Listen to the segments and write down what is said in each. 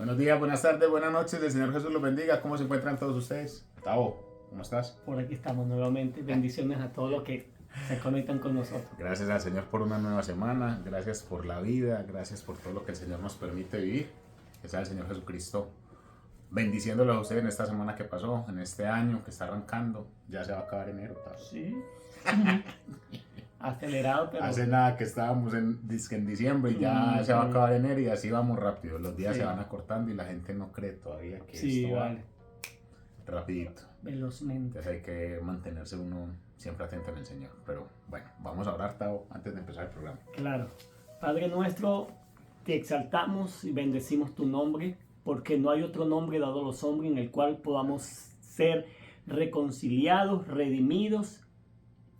Buenos días, buenas tardes, buenas noches. El Señor Jesús los bendiga. ¿Cómo se encuentran todos ustedes? Tavo, ¿cómo estás? Por aquí estamos nuevamente. Bendiciones a todos los que se conectan con nosotros. Gracias al Señor por una nueva semana. Gracias por la vida. Gracias por todo lo que el Señor nos permite vivir. Que sea el Señor Jesucristo bendiciéndolos a ustedes en esta semana que pasó, en este año que está arrancando. Ya se va a acabar enero, Tavo. Sí. Acelerado, pero... Hace nada que estábamos en diciembre y ya se va a acabar enero y así vamos rápido. Los días se van acortando y la gente no cree todavía que esto va rapidito. Velozmente. Entonces hay que mantenerse uno siempre atento en el Señor. Pero bueno, vamos a orar, Tavo, antes de empezar el programa. Claro. Padre nuestro, te exaltamos y bendecimos tu nombre, porque no hay otro nombre dado a los hombres en el cual podamos ser reconciliados, redimidos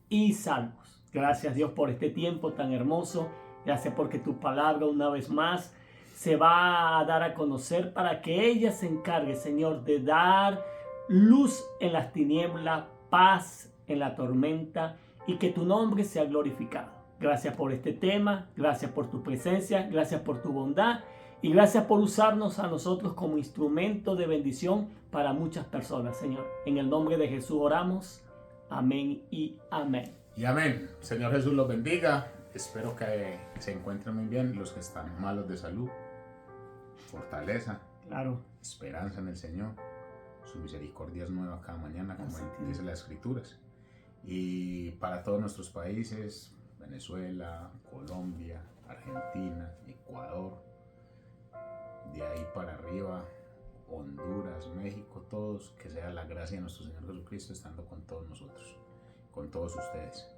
y salvos. Gracias, Dios, por este tiempo tan hermoso. Gracias porque tu palabra una vez más se va a dar a conocer para que ella se encargue, Señor, de dar luz en las tinieblas, paz en la tormenta y que tu nombre sea glorificado. Gracias por este tema, gracias por tu presencia, gracias por tu bondad y gracias por usarnos a nosotros como instrumento de bendición para muchas personas, Señor. En el nombre de Jesús oramos. Amén y amén. Y amén. Señor Jesús los bendiga. Espero que se encuentren muy bien los que están malos de salud. Fortaleza. Claro. Esperanza en el Señor. Su misericordia es nueva cada mañana, como dice las Escrituras. Y para todos nuestros países, Venezuela, Colombia, Argentina, Ecuador, de ahí para arriba, Honduras, México, todos, que sea la gracia de nuestro Señor Jesucristo estando con todos nosotros, con todos ustedes.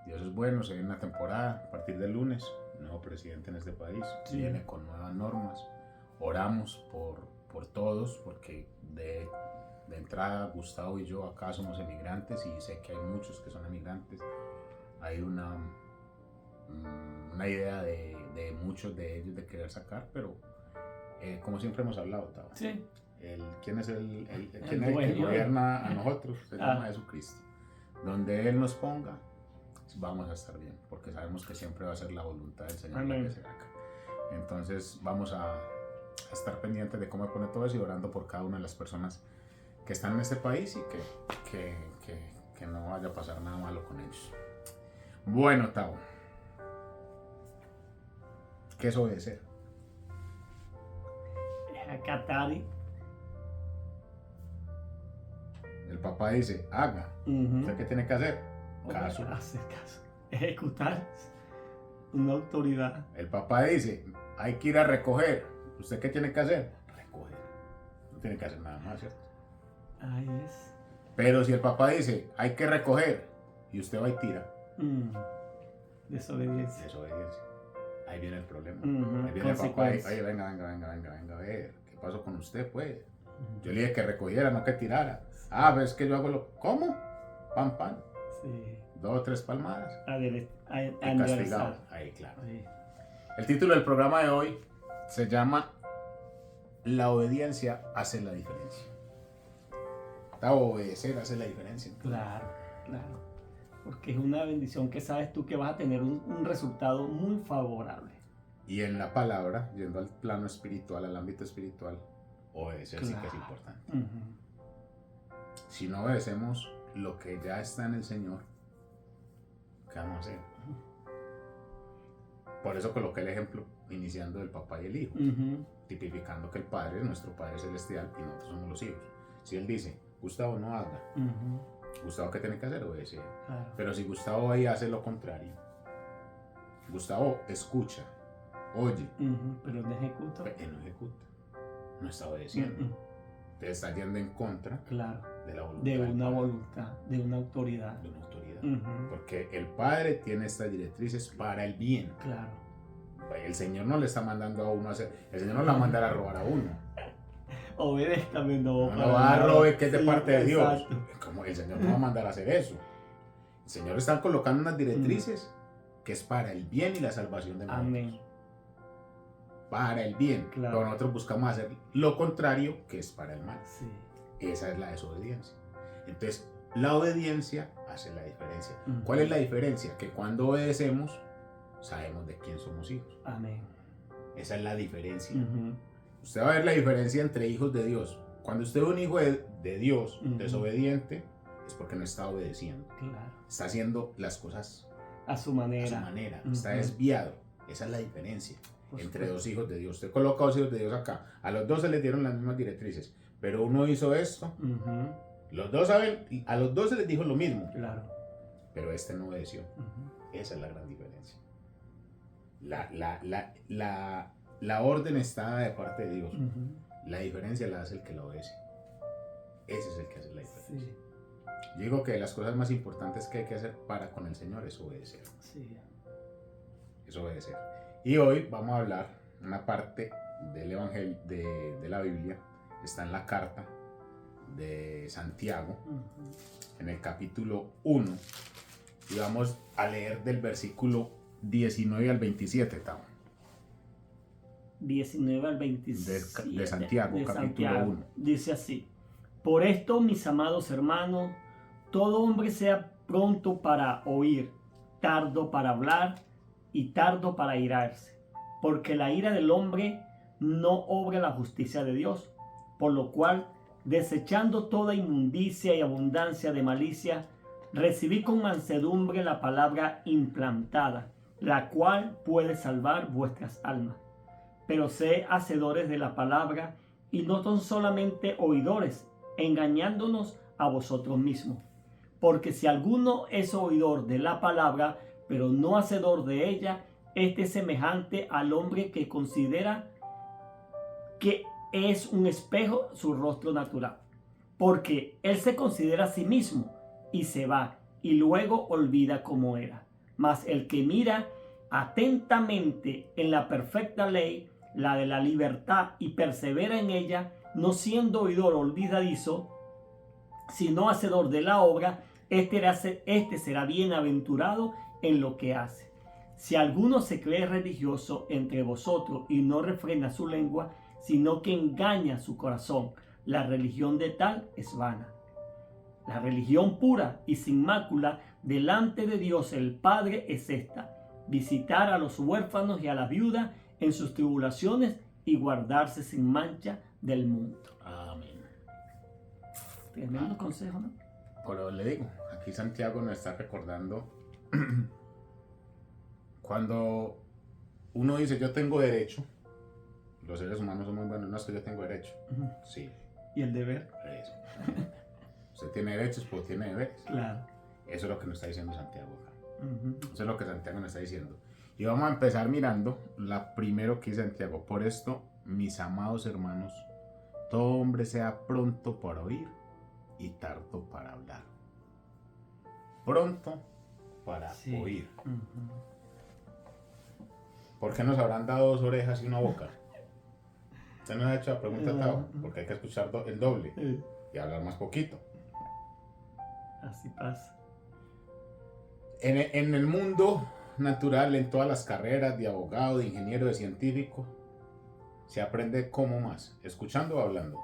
Dios es bueno, se viene una temporada a partir del lunes, nuevo presidente en este país, viene con nuevas normas. Oramos por todos, porque de entrada Gustavo y yo acá somos emigrantes y sé que hay muchos que son emigrantes. Hay una idea de muchos de ellos de querer sacar, pero como siempre hemos hablado, Tavo, sí. ¿Quién es el que gobierna a nosotros? Se llama Jesucristo. Donde Él nos ponga, vamos a estar bien, porque sabemos que siempre va a ser la voluntad del Señor la que se haga. Entonces vamos a estar pendientes de cómo pone todo eso y orando por cada una de las personas que están en este país y que no vaya a pasar nada malo con ellos. Bueno, Tavo, ¿qué es obedecer? Acatar. El papá dice, haga. ¿Usted qué tiene que hacer? Caso. Hacer caso. Ejecutar una autoridad. El papá dice, hay que ir a recoger. ¿Usted qué tiene que hacer? Recoger. No tiene que hacer nada más, ¿cierto? Ahí es. Pero si el papá dice, hay que recoger, y usted va y tira. Desobediencia. Desobediencia. Ahí viene el problema. Ahí viene el papá y, oye, venga, a ver, ¿qué pasó con usted, pues? Yo le dije que recogiera, no que tirara. Ah, ves que yo hago lo... ¿Cómo? Pam, pam. Sí. 2 o 3 palmadas. Y castigado. Ahí, claro. Sí. El título del programa de hoy se llama La obediencia hace la diferencia. Obedecer hace la diferencia. Claro. Porque es una bendición que sabes tú que vas a tener un resultado muy favorable. Y en la palabra, yendo al plano espiritual, al ámbito espiritual, obedecer sí que es importante. Si no obedecemos lo que ya está en el Señor, ¿qué vamos a hacer? Por eso coloqué el ejemplo iniciando del papá y el hijo, tipificando que el Padre es nuestro Padre Celestial y nosotros somos los hijos. Si Él dice, Gustavo, no haga, Gustavo, ¿qué tiene que hacer? Obedecer. Pero si Gustavo ahí hace lo contrario, Gustavo escucha, oye, pero no ejecuta. Él no ejecuta, no está obedeciendo. Te está yendo en contra de la voluntad. De una voluntad, de una autoridad. De una autoridad. Porque el Padre tiene estas directrices para el bien. Claro. El Señor no le está mandando a uno a hacer, el Señor no le va a mandar a robar a uno. Obedézcame, no. No va a robar, que es de parte de Dios. Como el Señor no va a mandar a hacer eso. El Señor está colocando unas directrices que es para el bien y la salvación de nosotros. Amén. Para el bien. Pero nosotros buscamos hacer lo contrario, que es para el mal. Sí. Esa es la desobediencia. Entonces, la obediencia hace la diferencia. ¿Cuál es la diferencia? Que cuando obedecemos, sabemos de quién somos hijos. Amén. Esa es la diferencia. usted va a ver la diferencia entre hijos de Dios. Cuando usted ve un hijo de Dios desobediente, es porque no está obedeciendo. Claro. Está haciendo las cosas A su manera. a su manera. Está desviado. Esa es la diferencia Por entre supuesto. dos hijos de Dios. Usted coloca dos hijos de Dios acá. A los dos se les dieron las mismas directrices. Pero uno hizo esto. Los dos saben, a los dos se les dijo lo mismo. Claro. Pero este no obedeció. Esa es la gran diferencia. La orden está de parte de Dios. La diferencia la hace el que lo obedece. Ese es el que hace la diferencia. Sí. Yo digo que las cosas más importantes que hay que hacer para con el Señor es obedecer. Sí. Es obedecer. Y hoy vamos a hablar una parte del Evangelio de la Biblia. Está en la carta de Santiago, en el capítulo 1. Y vamos a leer del versículo 19 al 27, Tavo. 19 al 27. De Santiago, de capítulo Santiago. 1. Dice así: por esto, mis amados hermanos, todo hombre sea pronto para oír, tardo para hablar y tardo para irarse, porque la ira del hombre no obra la justicia de Dios, por lo cual, desechando toda inmundicia y abundancia de malicia, recibid con mansedumbre la palabra implantada, la cual puede salvar vuestras almas. Pero sé hacedores de la palabra y no son solamente oidores, engañándonos a vosotros mismos. Porque si alguno es oidor de la palabra, pero no hacedor de ella, este es semejante al hombre que considera que es un espejo su rostro natural. Porque él se considera a sí mismo y se va, y luego olvida cómo era. Mas el que mira atentamente en la perfecta ley, la de la libertad, y persevera en ella, no siendo oidor olvidadizo, sino hacedor de la obra, este será bienaventurado en lo que hace. Si alguno se cree religioso entre vosotros y no refrena su lengua, sino que engaña su corazón, la religión de tal es vana. La religión pura y sin mácula delante de Dios el Padre es esta: visitar a los huérfanos y a las viudas en sus tribulaciones y guardarse sin mancha del mundo. Amén. Tremendo consejo, ¿no? Pero le digo, aquí Santiago nos está recordando cuando uno dice yo tengo derecho. Los seres humanos son muy buenos, no es que yo tengo derecho. Sí. ¿Y el deber? Eso. Usted tiene derechos, pero tiene deberes. Claro. Eso es lo que nos está diciendo Santiago acá. Eso es lo que Santiago nos está diciendo. Y vamos a empezar mirando la primero que dice Santiago. Por esto, mis amados hermanos, todo hombre sea pronto para oír y tardo para hablar. Pronto para oír. ¿Por qué nos habrán dado dos orejas y una boca? Usted nos ha hecho la pregunta, Tavo, porque hay que escuchar el doble y hablar más poquito. Así pasa. En el mundo natural, en todas las carreras de abogado, de ingeniero, de científico, se aprende cómo más, escuchando o hablando.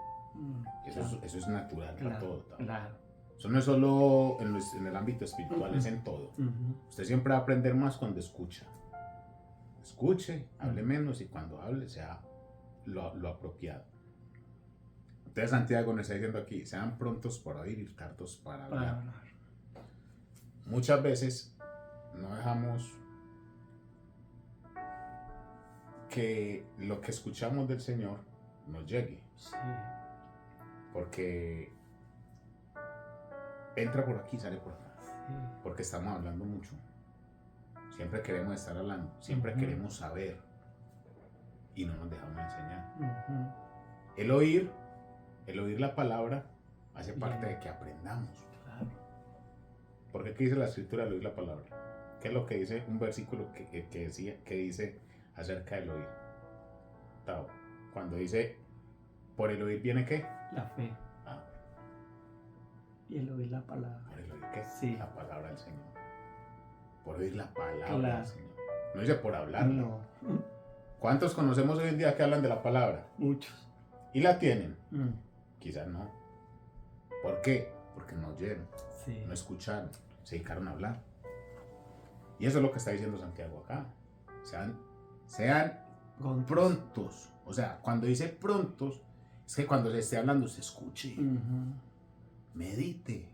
Eso es natural para todo. Claro. Eso no es solo en el ámbito espiritual, es en todo. Usted siempre va a aprender más cuando escucha. Escuche, hable menos y cuando hable sea lo apropiado. Entonces Santiago nos está diciendo aquí, sean prontos para oír y tardos para hablar. Muchas veces no dejamos que lo que escuchamos del Señor nos llegue. Sí. Porque entra por aquí, sale por acá. Sí. Porque estamos hablando mucho. Siempre queremos estar hablando, siempre queremos saber y no nos dejamos enseñar. El oír la palabra hace parte de que aprendamos. Claro. Porque ¿qué dice la escritura al oír la palabra? ¿Qué es lo que dice un versículo que dice acerca del oír? Tavo, cuando dice por el oír viene ¿qué? La fe. Y el oír la palabra. ¿Por el oír qué? Sí. La palabra del Señor. Por oír la palabra Claro. del Señor. No dice por hablar. No. ¿Cuántos conocemos hoy en día que hablan de la palabra? Muchos. ¿Y la tienen? Quizás no. ¿Por qué? Porque no oyeron, Sí. no escucharon, se dedicaron a hablar. Y eso es lo que está diciendo Santiago acá. Sean prontos O sea, cuando dice prontos, es que cuando se esté hablando se escuche, medite,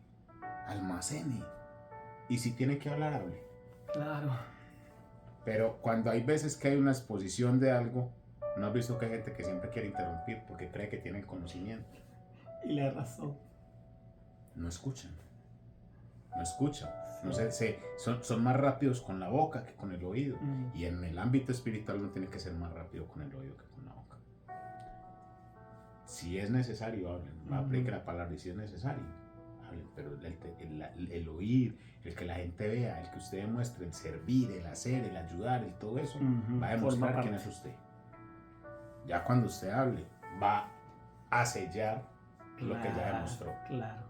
almacene. Y si tiene que hablar, hable. Claro. Pero cuando hay veces que hay una exposición de algo, ¿no has visto que hay gente que siempre quiere interrumpir porque cree que tiene el conocimiento? Y la razón. No escuchan. No escuchan. No sé, son más rápidos con la boca que con el oído. Y en el ámbito espiritual uno tiene que ser más rápido con el oído que con la boca. Si es necesario, hablen. Apliquen la palabra y si es necesario, hablen. Pero el oír, el que la gente vea, el que usted demuestre, el servir, el hacer, el ayudar, el todo eso, va a demostrar quién es usted. Ya cuando usted hable, va a sellar lo que ya demostró. Claro.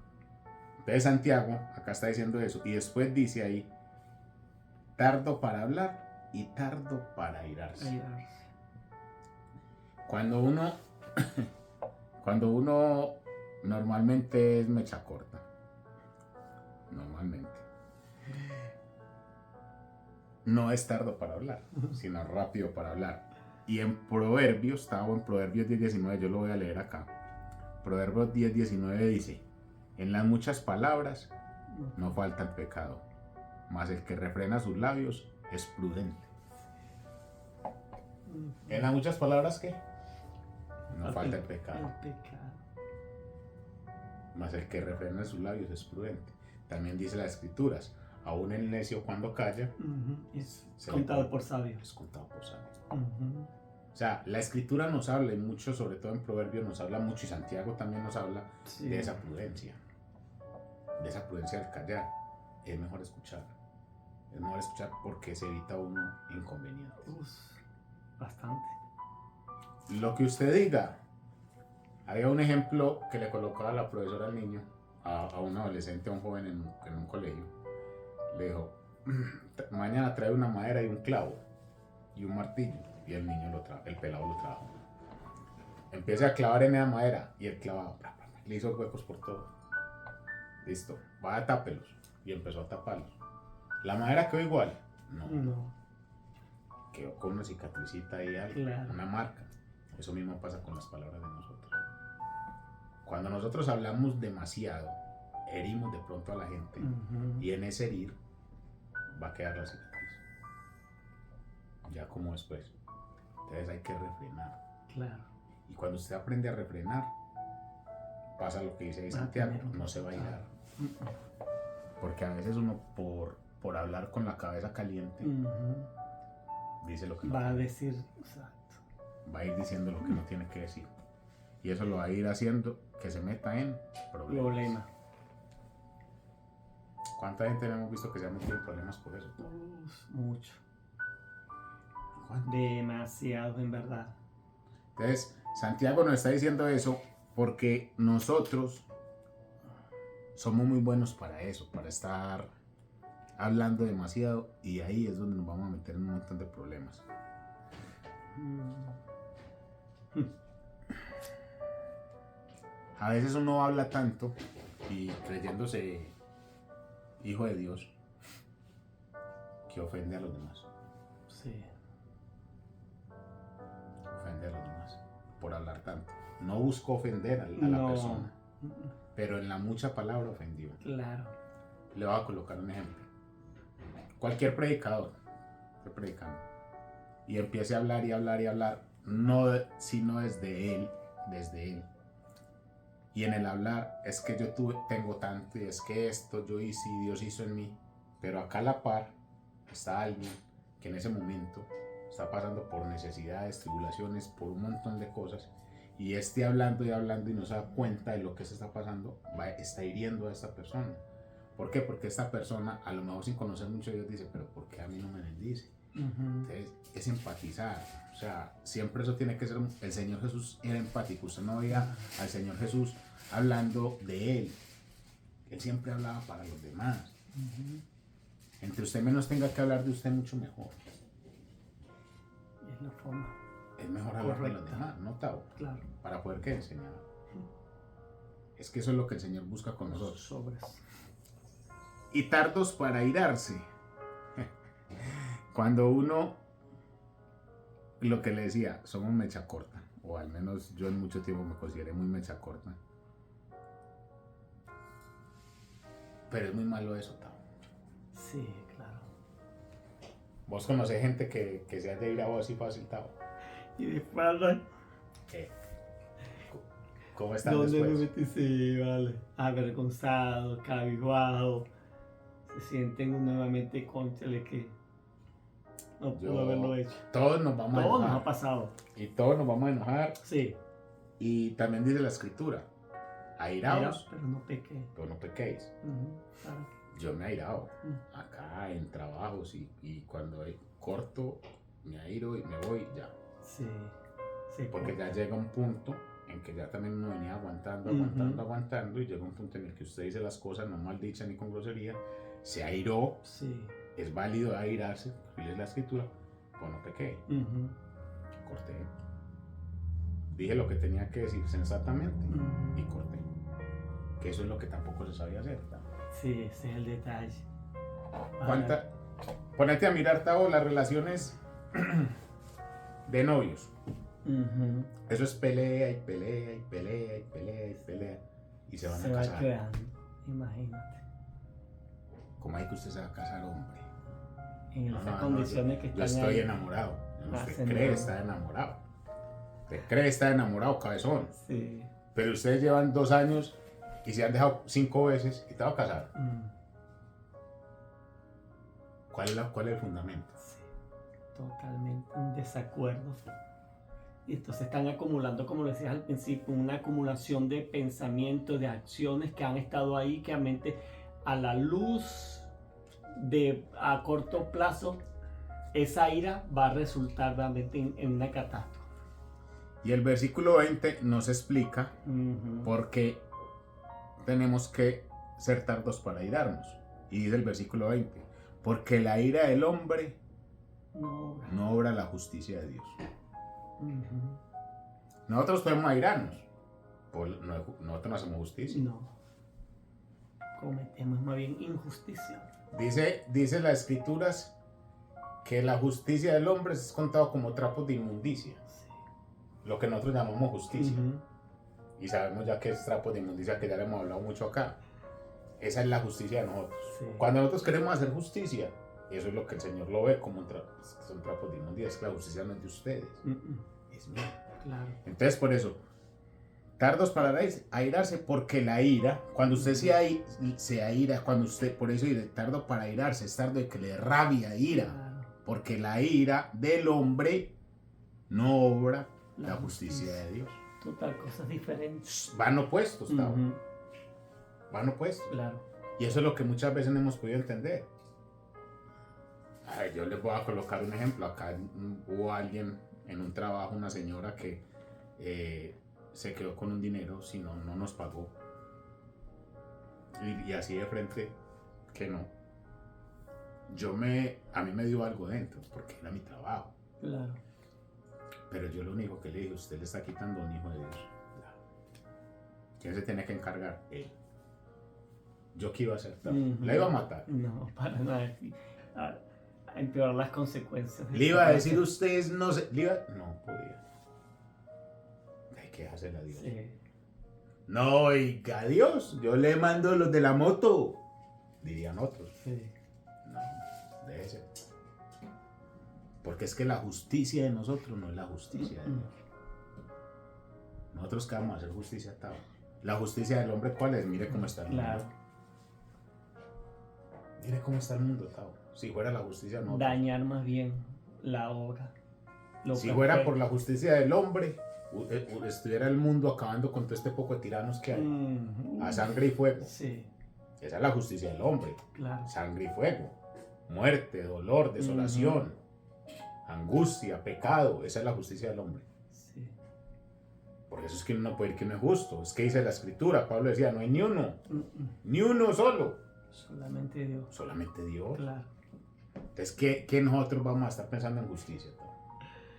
Entonces Santiago acá está diciendo eso y después dice ahí, tardo para hablar y tardo para airarse. Cuando uno normalmente es mecha corta, normalmente, no es tardo para hablar, sino rápido para hablar. Y en Proverbios, estaba en Proverbios 10:19, yo lo voy a leer acá. Proverbios 10:19 dice, en las muchas palabras no falta el pecado, mas el que refrena sus labios es prudente. En las muchas palabras, ¿qué? No falta el pecado. Mas el que refrena sus labios es prudente. También dice las escrituras, aún el necio cuando calla, es contado por sabio. Es contado por sabio. O sea, la escritura nos habla, y mucho, sobre todo en Proverbios, nos habla mucho, y Santiago también nos habla de esa prudencia. De esa prudencia al callar. Es mejor escuchar. Es mejor escuchar porque se evita uno inconvenientes. Bastante. Lo que usted diga. Había un ejemplo que le colocaba la profesora al niño, a un adolescente, a un joven en un colegio. Le dijo, mañana trae una madera y un clavo y un martillo. Y el niño el pelado lo trajo. Empieza a clavar en esa madera y el clavado le hizo huecos por todo. Listo, va a tápelos. Y empezó a taparlos. ¿La madera quedó igual? No. Quedó con una cicatricita ahí, una marca. Eso mismo pasa con las palabras de nosotros. Cuando nosotros hablamos demasiado, herimos de pronto a la gente. Y en ese herir va a quedar la cicatriz. Ya como después. Entonces hay que refrenar. Claro. Y cuando usted aprende a refrenar, pasa lo que dice ahí Santiago, no se va a irar. Porque a veces uno por hablar con la cabeza caliente, dice lo que no va tiene. A decir, exacto. Va a ir diciendo lo que no tiene que decir. Y eso lo va a ir haciendo que se meta en problemas. ¿Cuánta gente hemos visto que se ha metido en problemas por eso? Mucho. ¿Cuánto? Demasiado, en verdad. Entonces, Santiago nos está diciendo eso porque nosotros somos muy buenos para eso, para estar hablando demasiado, y ahí es donde nos vamos a meter en un montón de problemas. A veces uno habla tanto y creyéndose hijo de Dios que ofende a los demás. Sí. Ofende a los demás por hablar tanto. No busco ofender a la persona, pero en la mucha palabra ofendió. Claro. Le voy a colocar un ejemplo. Cualquier predicador, estoy predicando, y empiece a hablar y hablar y hablar, no sino desde él. Y en el hablar es que yo tengo tanto, y es que esto yo hice y Dios hizo en mí. Pero acá a la par está alguien que en ese momento está pasando por necesidades, tribulaciones, por un montón de cosas, y hablando y hablando y no se da cuenta de lo que se está pasando, está hiriendo a esta persona. ¿Por qué? Porque esta persona, a lo mejor sin conocer mucho a Dios, dice, pero ¿por qué a mí no me bendice? Entonces, es empatizar. O sea, siempre eso tiene que ser. El Señor Jesús era empático. Usted no veía al Señor Jesús hablando de Él. Él siempre hablaba para los demás. Entre usted menos tenga que hablar de usted, mucho mejor. Es la forma. Es mejor hablar de los demás, ¿no, Tavo? Claro. ¿Para poder qué enseñar? Es que eso es lo que el Señor busca con nosotros. Sobres. Y tardos para irarse. Cuando uno, lo que le decía, somos mecha corta. o al menos yo en mucho tiempo me consideré muy mecha corta. Pero es muy malo eso, Tavo. Sí, claro. Vos conocés gente que se haya irado así fácil, Tavo. Y de espalda. ¿Qué? ¿Cómo están ¿Dónde me después? metí? Sí, vale. Avergonzado, cabizbajo. Se sienten nuevamente, cónchale, que no pudo haberlo hecho. Todos nos vamos a Todo enojar. nos ha pasado. Y todos nos vamos a enojar. Sí. Y también dice la escritura, airaos, Pero no pequé. pero no pequéis. Claro. Yo me he airado acá en trabajos y cuando corto me airo y me voy ya. Sí. Sí, Porque ya llega un punto en que ya también uno venía aguantando y llega un punto en el que usted dice las cosas no maldichas ni con grosería, se airó, sí. es válido airarse, es la escritura, pues no pequé, corté. Dije lo que tenía que decir sensatamente y corté. Que eso es lo que tampoco se sabía hacer. ¿No? Sí, ese es el detalle. Ponete a mirar, Tavo, las relaciones de novios. Eso es pelea y pelea y pelea y pelea y pelea. Y se van a casar. Va quedando, imagínate. ¿Cómo hay que usted se va a casar, hombre? En esas condiciones que están. Yo estoy enamorado. Usted cree estar enamorado. Usted cree estar enamorado, cabezón. Sí. Pero ustedes llevan 2 años y se han dejado 5 veces y te vas a casar. ¿Cuál es el fundamento? Sí, totalmente un desacuerdo. Y entonces están acumulando, como lo decías al principio, una acumulación de pensamientos, de acciones que han estado ahí, que a la luz a corto plazo, esa ira va a resultar realmente en una catástrofe. Y el versículo 20 nos explica por qué tenemos que ser tardos para irarnos. Y dice el versículo 20, porque la ira del hombre no obra la justicia de Dios. Nosotros podemos airarnos, nosotros no hacemos justicia. No, cometemos más bien injusticia. Dice las escrituras que la justicia del hombre es contado como trapos de inmundicia. Sí. Lo que nosotros llamamos justicia. Y sabemos ya que es trapos de inmundicia, que ya le hemos hablado mucho acá. Esa es la justicia de nosotros. Sí. Cuando nosotros queremos hacer justicia, eso es lo que el Señor lo ve como son trapos de inmundicia. Es que la justicia no es de ustedes, es mía. Claro. Entonces, por eso, tardos para airarse, porque la ira, cuando usted se aira, cuando usted, por eso dice tardo para airarse, es tardo de que le rabia, ira. Claro. Porque la ira del hombre no obra la justicia de Dios. Total, cosas diferentes. Van opuestos, ¿no? Van opuestos. Claro. Y eso es lo que muchas veces no hemos podido entender. Yo les voy a colocar un ejemplo. Acá hubo alguien en un trabajo, una señora que se quedó con un dinero, si no nos pagó. Y así de frente, que no. A mí me dio algo dentro, porque era mi trabajo. Claro. Pero yo lo único que le dije, usted le está quitando un hijo de Dios. ¿Quién se tiene que encargar? Él. ¿Yo qué iba a hacer? ¿La iba a matar? No, para nada. A empeorar las consecuencias. Le iba a decir ustedes, no sé. No podía. Hay que hacerle a Dios. Sí. No, oiga, Dios, yo le mando los de la moto. Dirían otros. Sí. No, déjese. Porque es que la justicia de nosotros no es la justicia de Dios. Nosotros que vamos a hacer justicia, Tavo. La justicia del hombre, ¿cuál es? Mire cómo está el mundo. Claro. Mire cómo está el mundo, Tavo. Si fuera la justicia, no. Dañar más bien la obra. Si fuera por la justicia del hombre, estuviera el mundo acabando con todo este poco de tiranos que hay. A sangre y fuego. Sí. Esa es la justicia del hombre. Claro. Sangre y fuego. Muerte, dolor, desolación, angustia, pecado. Esa es la justicia del hombre. Sí. Por eso es que uno no puede decir que no es justo. Es que dice la escritura, Pablo decía, no hay ni uno. Ni uno solo. Solamente Dios. Solamente Dios. Claro. Entonces, ¿qué nosotros vamos a estar pensando en justicia?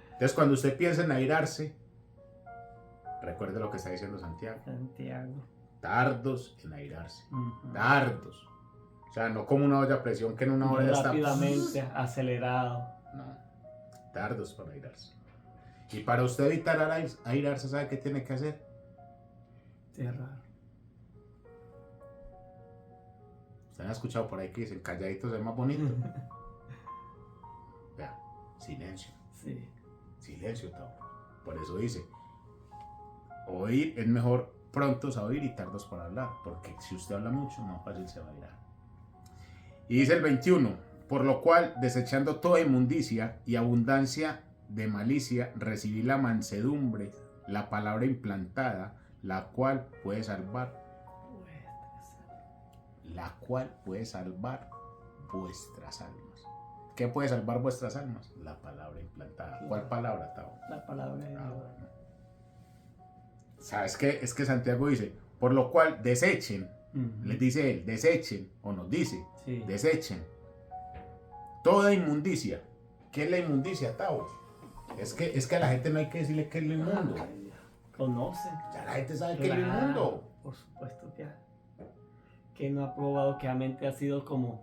Entonces, cuando usted piensa en airarse, recuerde lo que está diciendo Santiago. Tardos en airarse. Tardos. O sea, no como una olla a presión que en una hora ya está... Rápidamente, acelerado. No. Tardos para airarse. Y para usted evitar airarse, ¿sabe qué tiene que hacer? Cerrar. Usted ha escuchado por ahí que dicen calladitos es más bonito. Vea, silencio. Sí. Silencio, Tavo. Por eso dice, oír es mejor prontos a oír y tardos para hablar, porque si usted habla mucho, más fácil se va a irar. Y dice el 21, por lo cual, desechando toda inmundicia y abundancia de malicia, recibí la mansedumbre, la palabra implantada, la cual puede salvar. La cual puede salvar vuestras almas. ¿Qué puede salvar vuestras almas? La palabra implantada. ¿Cuál palabra, Tavo? La palabra de Dios. Bueno. ¿Sabes qué? Es que Santiago dice, por lo cual desechen, les dice él, desechen, o nos dice, Sí. desechen toda inmundicia. ¿Qué es la inmundicia, Tavo? Es que a la gente no hay que decirle qué es lo inmundo. Conocen. Ya la gente sabe qué es lo inmundo. Por supuesto que no ha probado que la mente ha sido como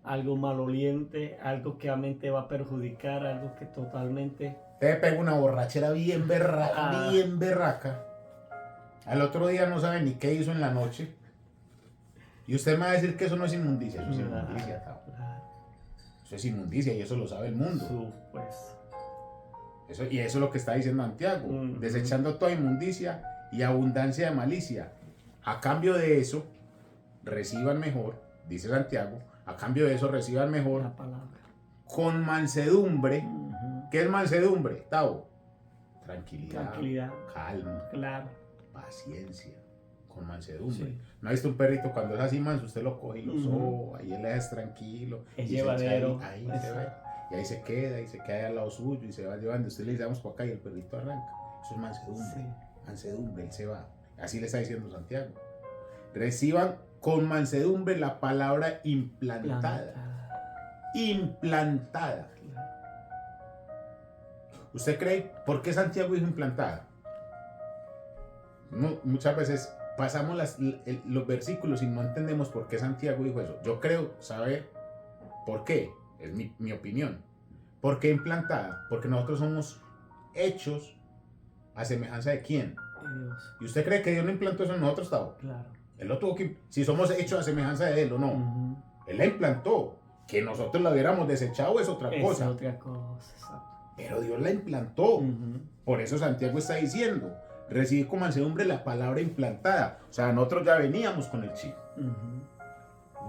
algo maloliente, algo que la mente va a perjudicar, algo que totalmente... Te pega una borrachera bien berraca, bien berraca. Al otro día no sabe ni qué hizo en la noche. Y usted me va a decir que eso no es inmundicia. Eso es inmundicia, Tavo. Eso es inmundicia y eso lo sabe el mundo. Pues. Eso es lo que está diciendo Santiago. Desechando toda inmundicia y abundancia de malicia. A cambio de eso, reciban mejor, dice Santiago, a cambio de eso reciban mejor La palabra. Con mansedumbre. ¿Qué es mansedumbre, Tavo? Tranquilidad, calma, claro, paciencia, con mansedumbre. Sí. ¿No ha visto un perrito cuando es así manso? Usted lo coge y lo soba, y él es tranquilo. Es llevadero. Ahí se ve. Y ahí se queda al lado suyo y se va llevando. Usted le dice, vamos para acá y el perrito arranca. Eso es mansedumbre. Sí. Mansedumbre, él se va. Así le está diciendo Santiago. Reciban con mansedumbre la palabra implantada. ¿Usted cree por qué Santiago dijo implantada? No, muchas veces pasamos los versículos y no entendemos por qué Santiago dijo eso. Yo creo saber por qué, es mi opinión. ¿Por qué implantada? Porque nosotros somos hechos a semejanza de quién. Dios. ¿Y usted cree que Dios no implantó eso en nosotros, Tavo? Claro. Él lo tuvo que, si somos hechos a semejanza de Él o no. Él la implantó. Que nosotros la hubiéramos desechado es otra cosa. Es otra cosa, exacto. Pero Dios la implantó. Por eso Santiago está diciendo, recibí con mansedumbre la palabra implantada. O sea, nosotros ya veníamos con el chip.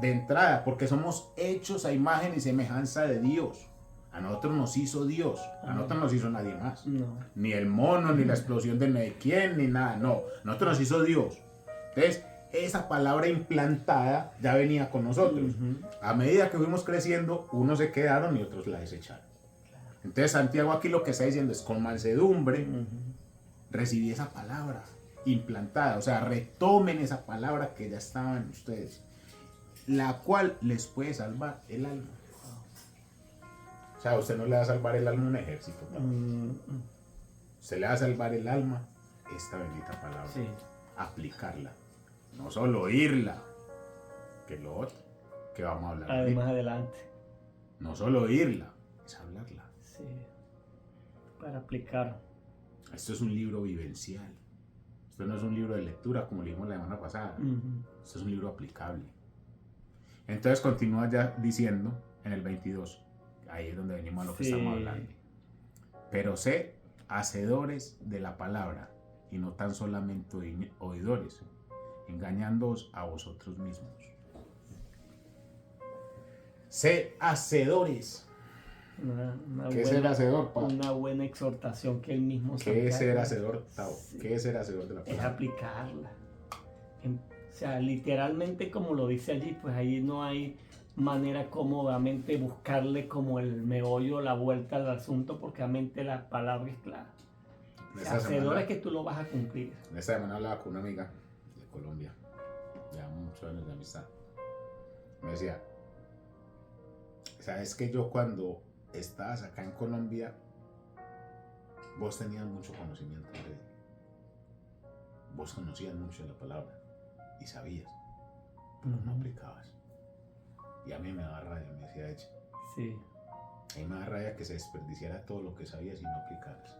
De entrada, porque somos hechos a imagen y semejanza de Dios. A nosotros nos hizo Dios. A nosotros nos hizo nadie más. No. Ni el mono, ni la explosión de no sé quién, ni nada. No. Nosotros nos hizo Dios. Entonces, esa palabra implantada ya venía con nosotros. A medida que fuimos creciendo, unos se quedaron y otros la desecharon. Entonces Santiago aquí lo que está diciendo es con mansedumbre recibí esa palabra implantada, o sea, retomen esa palabra que ya estaba en ustedes, la cual les puede salvar el alma. O sea, usted no le va a salvar el alma a un ejército, usted le va a salvar el alma esta bendita palabra, Sí. aplicarla, no solo oírla, que es lo otro que vamos a hablar más adelante. no solo oírla, es hablarla. Sí, para aplicar. Esto es un libro vivencial. Esto no es un libro de lectura como leímos la semana pasada. Esto es un libro aplicable. Entonces continúa ya diciendo en el 22. Ahí es donde venimos a lo que estamos hablando. Pero sé hacedores de la palabra y no tan solamente oidores, engañándoos a vosotros mismos. Sé hacedores. ¿Qué es ser hacedor, pa? Una buena exhortación que él mismo ¿Qué es ser hacedor, Tavo? Sí. ¿Qué es ser hacedor de la palabra? Es aplicarla. O sea, literalmente como lo dice allí, pues ahí no hay manera cómodamente buscarle como el meollo, la vuelta al asunto, porque realmente la palabra es clara. Hacedor es que tú lo vas a cumplir. En esta semana hablaba con una amiga de Colombia, ya muchos años de amistad. Me decía, ¿sabes que yo cuando estabas acá en Colombia, vos tenías mucho conocimiento vos conocías mucho de la palabra y sabías, pero no aplicabas? Y a mí me daba rabia, me decía ella. Sí. A mí me daba rabia que se desperdiciara todo lo que sabías y no aplicaras.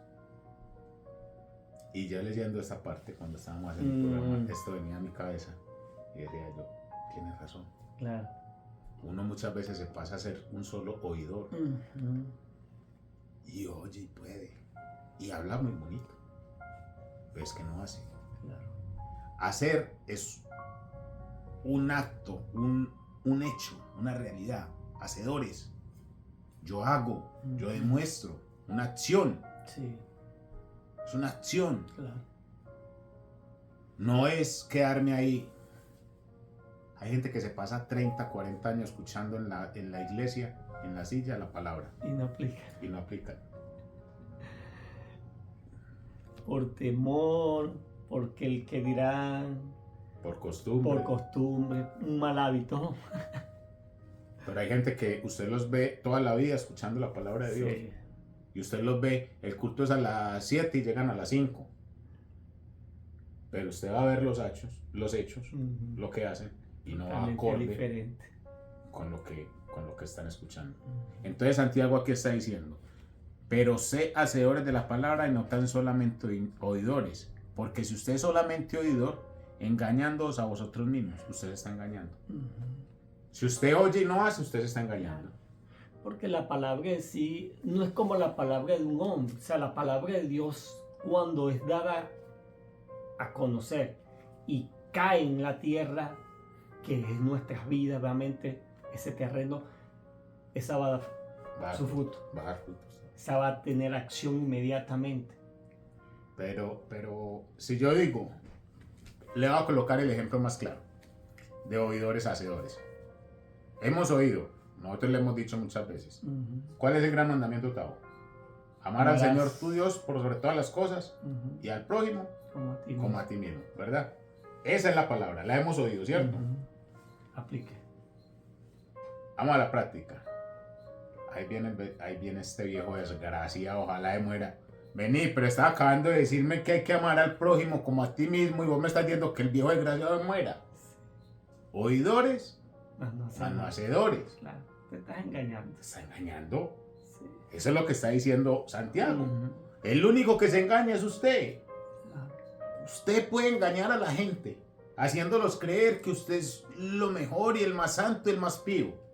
Y yo leyendo esta parte, cuando estábamos haciendo el programa, esto venía a mi cabeza y decía yo, tienes razón. Claro. Uno muchas veces se pasa a ser un solo oidor. Y oye y puede. Y habla muy bonito. Pero es que no hace. Claro. Hacer es un acto, un hecho, una realidad. Hacedores. Yo hago, yo demuestro. Una acción. Sí. Es una acción. Claro. No es quedarme ahí. Hay gente que se pasa 30, 40 años escuchando en la iglesia, en la silla, la palabra. Y no aplica. Y no aplican. Por temor, porque el que dirán, Por costumbre. por costumbre, un mal hábito. Pero hay gente que usted los ve toda la vida escuchando la palabra de Dios. Sí. Y usted los ve, el culto es a las 7 y llegan a las 5. Pero usted va a ver los hechos, lo que hacen, y no va acorde diferente. con lo que están escuchando. Entonces Santiago aquí está diciendo, pero sé hacedores de la palabra y no tan solamente oidores, porque si usted es solamente oidor, engañándoos a vosotros mismos, usted se está engañando. Si usted oye y no hace, usted se está engañando. Porque la palabra en sí no es como la palabra de un hombre. O sea, la palabra de Dios, cuando es dada a conocer y cae en la tierra, que es nuestras vidas, realmente ese terreno, esa va a dar su fruto. Va a dar frutos. Esa va a tener acción inmediatamente. Pero si yo digo, le voy a colocar el ejemplo más claro de oidores a hacedores. Hemos oído, nosotros le hemos dicho muchas veces, ¿cuál es el gran mandamiento octavo? Amar al Señor tu Dios por sobre todas las cosas y al prójimo como a ti mismo, ¿verdad? Esa es la palabra, la hemos oído, ¿cierto? Aplique. Vamos a la práctica. Ahí viene este viejo desgraciado, ojalá de muera. Vení, pero estaba acabando de decirme que hay que amar al prójimo como a ti mismo y vos me estás diciendo que el viejo desgraciado muera. Oidores, mas no hacedores. Claro, te estás engañando. ¿Te está engañando? Sí. Eso es lo que está diciendo Santiago. El único que se engaña es usted. Usted puede engañar a la gente, haciéndolos creer que usted es lo mejor y el más santo y el más pío.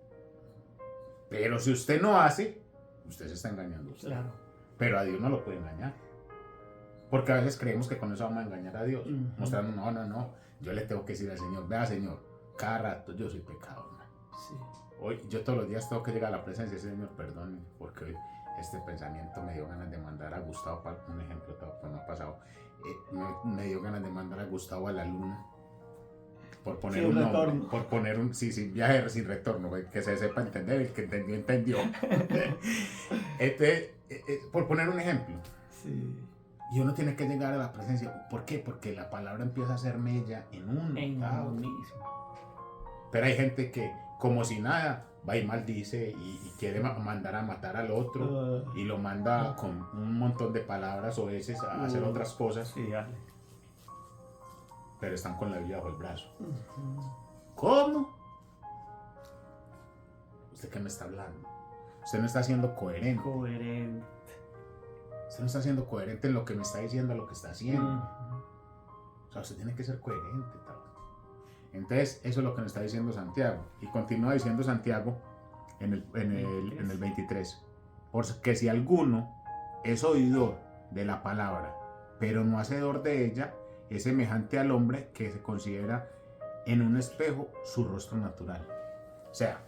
Pero si usted no hace, usted se está engañando. Claro. Pero a Dios no lo puede engañar. Porque a veces creemos que con eso vamos a engañar a Dios. Mostrando, no. Yo le tengo que decir al Señor, vea Señor, cada rato yo soy pecador. Sí. Hoy, yo todos los días tengo que llegar a la presencia de Señor, perdón, porque hoy este pensamiento me dio ganas de mandar a Gustavo, un ejemplo, pues no ha pasado, me dio ganas de mandar a Gustavo a la luna. Por poner un nombre, por poner un viaje sin retorno, que se sepa entender, el que entendió. Por poner un ejemplo. Sí. Y uno tiene que llegar a la presencia. ¿Por qué? Porque la palabra empieza a ser mella en uno mismo. Pero hay gente que, como si nada, va y maldice y quiere mandar a matar al otro y lo manda con un montón de palabras o veces a hacer otras cosas. Sí, dale. Pero están con la Biblia bajo el brazo. ¿Cómo? ¿Usted qué me está hablando? Usted no está siendo coherente. Usted no está siendo coherente en lo que me está diciendo, a lo que está haciendo. O sea, usted tiene que ser coherente. Entonces, eso es lo que nos está diciendo Santiago. Y continúa diciendo Santiago en el 23. Porque si alguno es oidor de la palabra, pero no hacedor de ella, es semejante al hombre que se considera en un espejo su rostro natural. O sea,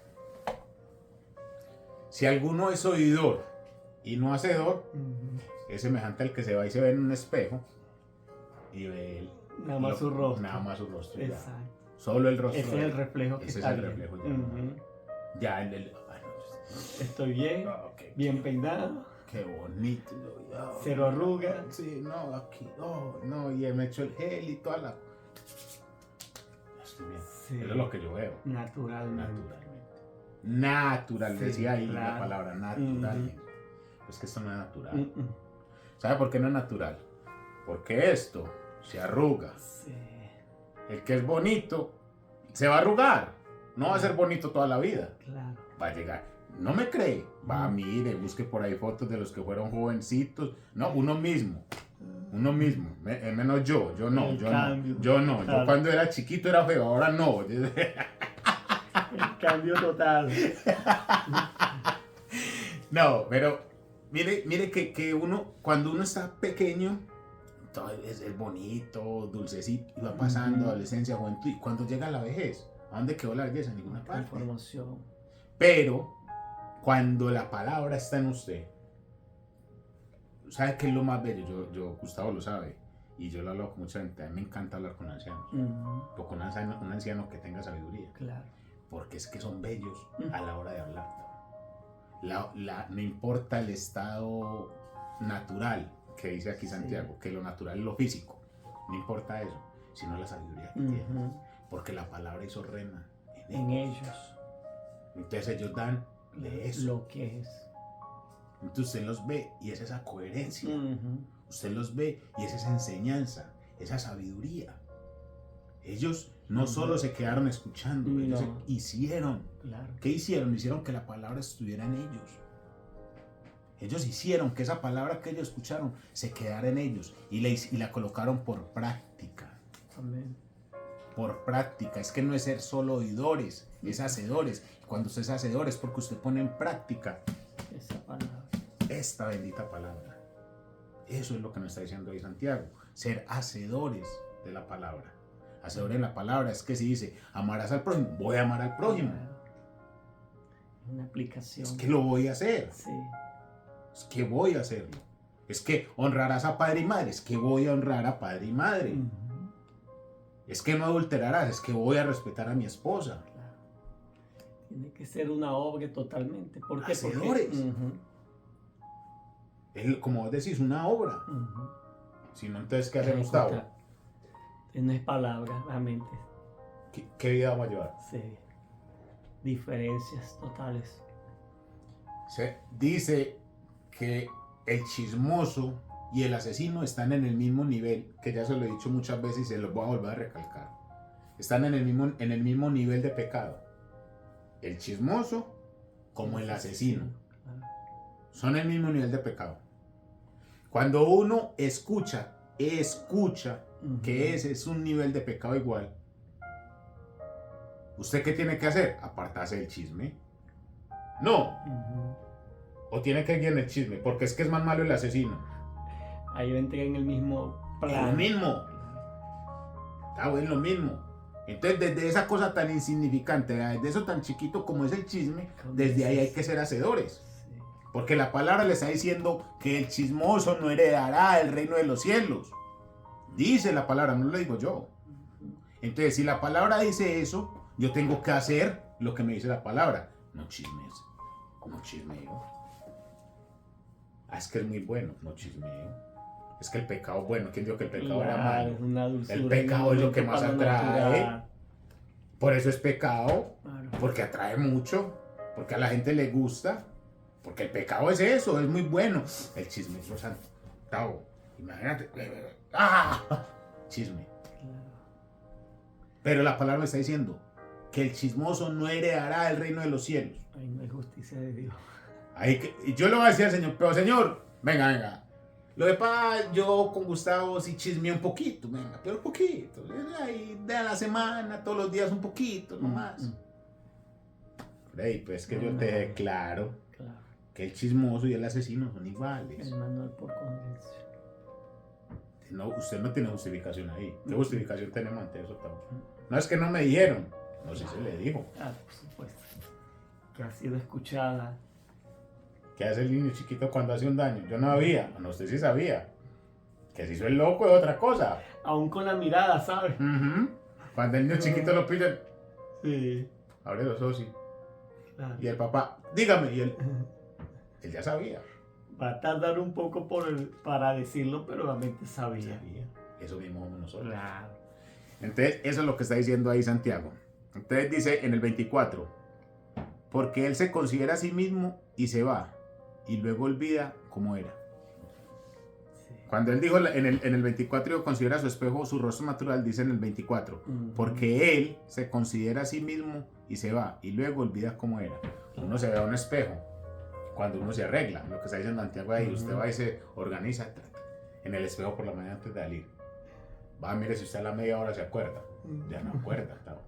si alguno es oidor y no hacedor, es semejante al que se va y se ve en un espejo y ve nada más su rostro. Nada más su rostro. Exacto. Ya. Solo el rostro. Ese es el reflejo que ese está es el reflejo. Ya estoy bien, bien peinado. Qué bonito. Cero arrugas. Sí, no, aquí. No, y me echo el gel y toda la. Estoy bien. Sí. Eso es lo que yo veo. Natural, sí, decía ahí la palabra natural. Es que esto no es natural. ¿Sabe por qué no es natural? Porque esto se arruga. Sí. El que es bonito se va a arrugar. No va a ser bonito toda la vida. Claro. Va a llegar. No me cree. Va, mire, busque por ahí fotos de los que fueron jovencitos. No, uno mismo. Uno mismo, menos yo no, Cambio. yo no. Claro. Yo cuando era chiquito era feo, ahora no. El cambio total. No, pero mire que uno, cuando uno está pequeño, todo es bonito, dulcecito, y va pasando adolescencia, juventud, y cuando llega la vejez, ¿a dónde quedó la belleza? En ninguna parte. Información. Pero cuando la palabra está en usted, ¿sabe qué es lo más bello? Gustavo lo sabe, y yo lo hablo con mucha gente. A mí me encanta hablar con ancianos, o con un anciano que tenga sabiduría, Claro. porque es que son bellos a la hora de hablar. No importa el estado natural que dice aquí Santiago, que lo natural es lo físico, no importa eso, sino la sabiduría que tienen, porque la palabra hizo rema en ellos. Entonces ellos dan de eso. Lo que es. Entonces usted los ve y es esa coherencia. Usted los ve y es esa enseñanza, esa sabiduría. Ellos no solo se quedaron escuchando, ellos hicieron. Claro. ¿Qué hicieron? Hicieron que la palabra estuviera en ellos. Ellos hicieron que esa palabra que ellos escucharon se quedara en ellos y la colocaron por práctica. Amén. Por práctica. Es que no es ser solo oidores, es hacedores. Cuando usted es hacedor es porque usted pone en práctica esa palabra. Esta bendita palabra. Eso es lo que nos está diciendo hoy Santiago. Ser hacedores de la palabra. Hacedores de la palabra es que si dice amarás al prójimo, voy a amar al prójimo. Una aplicación. Es que lo voy a hacer. Sí. Es que voy a hacerlo. Es que honrarás a padre y madre. Es que voy a honrar a padre y madre. Es que no adulterarás. Es que voy a respetar a mi esposa. Claro. Tiene que ser una obra totalmente. ¿Por qué? Hacedores. Es, como vos decís, una obra. Si no, entonces, ¿qué hace Gustavo? No es palabra, realmente. ¿Qué vida vamos a llevar? Sí. Diferencias totales. Se dice que el chismoso y el asesino están en el mismo nivel, que ya se lo he dicho muchas veces y se lo voy a volver a recalcar. Están en el mismo nivel de pecado. El chismoso como el asesino. Son el mismo nivel de pecado. Cuando uno escucha que ese es un nivel de pecado igual, ¿usted qué tiene que hacer? Apartarse del chisme. No. O tiene que ir en el chisme, porque es que es más malo el asesino. Ahí entré en el mismo plan. Lo mismo. Está bueno, lo mismo. Entonces, desde esa cosa tan insignificante, desde eso tan chiquito como es el chisme, desde ahí hay que ser hacedores. Porque la palabra le está diciendo que el chismoso no heredará el reino de los cielos. Dice la palabra, no lo digo yo. Entonces, si la palabra dice eso, yo tengo que hacer lo que me dice la palabra. No chismes. No chismeo. Es que es muy bueno. No chismeo. Es que el pecado, bueno, ¿quién dijo que el pecado era malo? El pecado es lo que más atrae. Por eso es pecado. Porque atrae mucho. Porque a la gente le gusta. Porque el pecado es eso, es muy bueno. El chisme, Santiago, imagínate. Chisme. Pero la palabra me está diciendo que el chismoso no heredará el reino de los cielos. Ahí no hay justicia de Dios. Y yo le voy a decir al Señor, pero Señor, venga. Lo de paz, yo con Gustavo sí chismeé un poquito, venga, pero un poquito. Ahí de a la semana, todos los días un poquito, nomás. Pues que yo te declaro que el chismoso y el asesino son iguales. El manual por conveniencia. No, usted no tiene justificación ahí. ¿Qué justificación tenemos ante eso también? No es que no me dijeron, no sé si se le dijo. Por supuesto. Que ha sido escuchada. ¿Qué hace el niño chiquito cuando hace un daño? Yo no sabía, no usted sí sabía. Que se hizo el loco es otra cosa. Aún con la mirada, ¿sabes? Cuando el niño chiquito lo pide, sí. Abre los ojos Claro. Y el papá, dígame, y él ya sabía. Va a tardar un poco para decirlo, pero realmente sabía. Eso mismo somos nosotros. Claro. Entonces, eso es lo que está diciendo ahí Santiago. Entonces dice en el 24, porque él se considera a sí mismo y se va, y luego olvida cómo era. Sí. Cuando él dijo en el 24, considera su espejo, su rostro natural, dice en el 24, porque él se considera a sí mismo y se va, y luego olvida cómo era. Uno se ve a un espejo cuando uno se arregla, lo que está diciendo Santiago ahí, usted va y se organiza. en el espejo por la mañana antes de salir. Va, mire, si usted a la media hora se acuerda. Ya no acuerda, Tavo.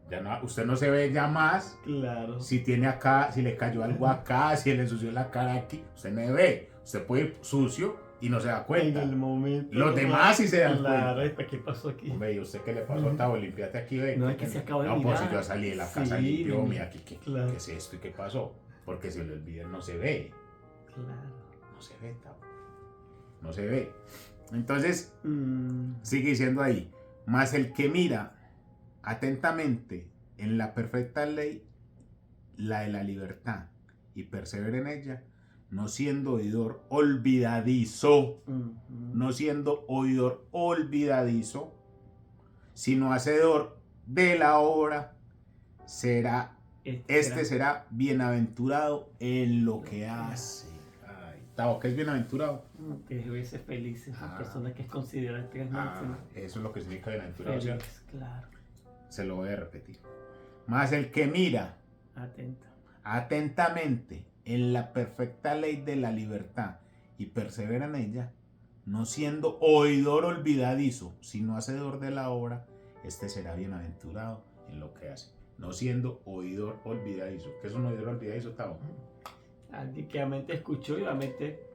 Ya no, usted no se ve ya más. Claro. Si tiene acá, si le cayó algo acá, si le ensució la cara aquí, usted no ve. Usted puede ir sucio y no se da cuenta. En el momento. Los demás sí se dan claro, cuenta. ¿qué pasó aquí? Hombre, ¿y usted qué le pasó, Tavo? Limpiate aquí, ve. No, es que se acaba de No, pues si mirar. yo salí de la casa Sí, limpio, mira aquí, claro. ¿qué es esto y qué pasó? Porque si lo olvidan no se ve. Claro. No se ve, Tavo. No se ve. Entonces, sigue diciendo ahí, mas el que mira atentamente en la perfecta ley, la de la libertad, y persevera en ella, no siendo oidor olvidadizo, no siendo oidor olvidadizo, sino hacedor de la obra, este será bienaventurado en lo que hace. Tavo, ¿qué es bienaventurado? Que debe ser feliz, esa persona que es considerada eso es lo que significa bienaventurado, ¿cierto? Claro. Se lo voy a repetir. Mas el que mira atentamente en la perfecta ley de la libertad y persevera en ella, no siendo oidor olvidadizo, sino hacedor de la obra, este será bienaventurado en lo que hace. No siendo oidor olvidadizo. ¿Qué es un oidor olvidadizo, Tavo? Alguien que realmente escuchó y realmente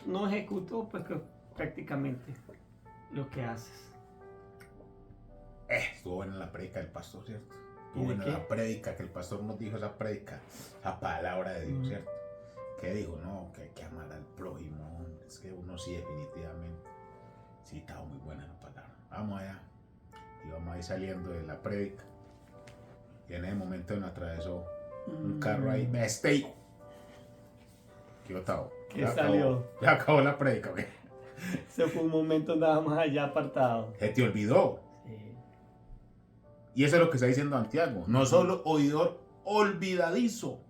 no ejecutó, pues prácticamente lo que haces. Estuvo buena la prédica del pastor, ¿cierto? Estuvo buena la prédica que el pastor nos dijo, esa prédica, la palabra de Dios, ¿cierto? Que dijo, no, que hay que amar al prójimo, hombre. Es que uno sí, definitivamente. Sí, estaba muy buena la palabra. Vamos allá. Y vamos a ir saliendo de la prédica. Y en ese momento nos atravesó un carro ahí, bestia. ¿Qué Tavo? ¿Qué salió? Ya acabó la prédica, ¿ok? Ese fue un momento nada más allá apartado. Se te olvidó. Sí. Y eso es lo que está diciendo Santiago. No solo oidor olvidadizo.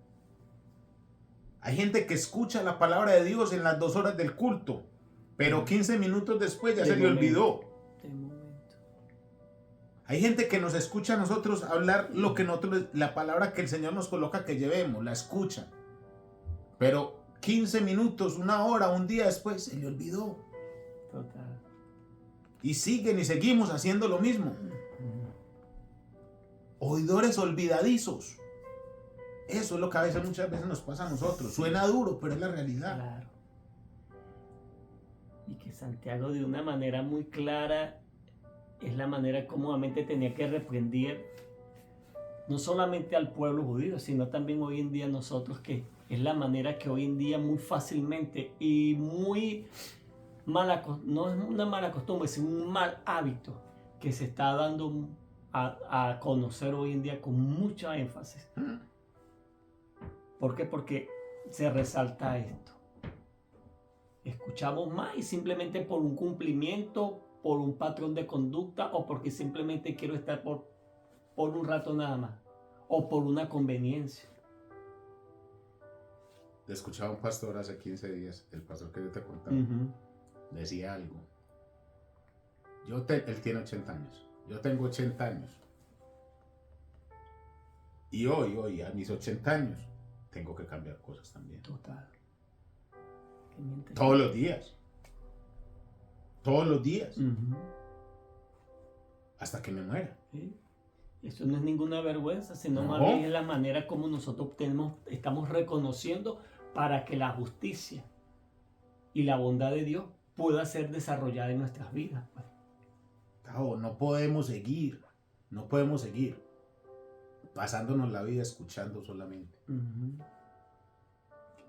Hay gente que escucha la palabra de Dios en las 2 horas del culto, pero 15 minutos después ya se le olvidó. Hay gente que nos escucha a nosotros hablar lo que nosotros, la palabra que el Señor nos coloca que llevemos, la escucha. Pero 15 minutos, 1 hora, un día después se le olvidó. Total. Y siguen y seguimos haciendo lo mismo. Oidores olvidadizos. Eso es lo que muchas veces nos pasa a nosotros. Suena duro, pero es la realidad. Claro. Y que Santiago de una manera muy clara es la manera cómodamente tenía que reprender no solamente al pueblo judío, sino también hoy en día nosotros, que es la manera que hoy en día muy fácilmente y muy no es una mala costumbre, es un mal hábito que se está dando a conocer hoy en día con mucha énfasis. ¿Por qué? Porque se resalta esto. Escuchamos más y simplemente por un cumplimiento, por un patrón de conducta o porque simplemente quiero estar por un rato nada más o por una conveniencia. Escuchaba a un pastor hace 15 días, el pastor que yo te contaba, decía algo. Él tiene 80 años, yo tengo 80 años. Y hoy, a mis 80 años, tengo que cambiar cosas también. Total. Todos los días. Todos los días. Hasta que me muera. ¿Sí? Eso no es ninguna vergüenza, sino No. más bien es la manera como nosotros estamos reconociendo para que la justicia y la bondad de Dios pueda ser desarrollada en nuestras vidas. No podemos seguir pasándonos la vida escuchando solamente.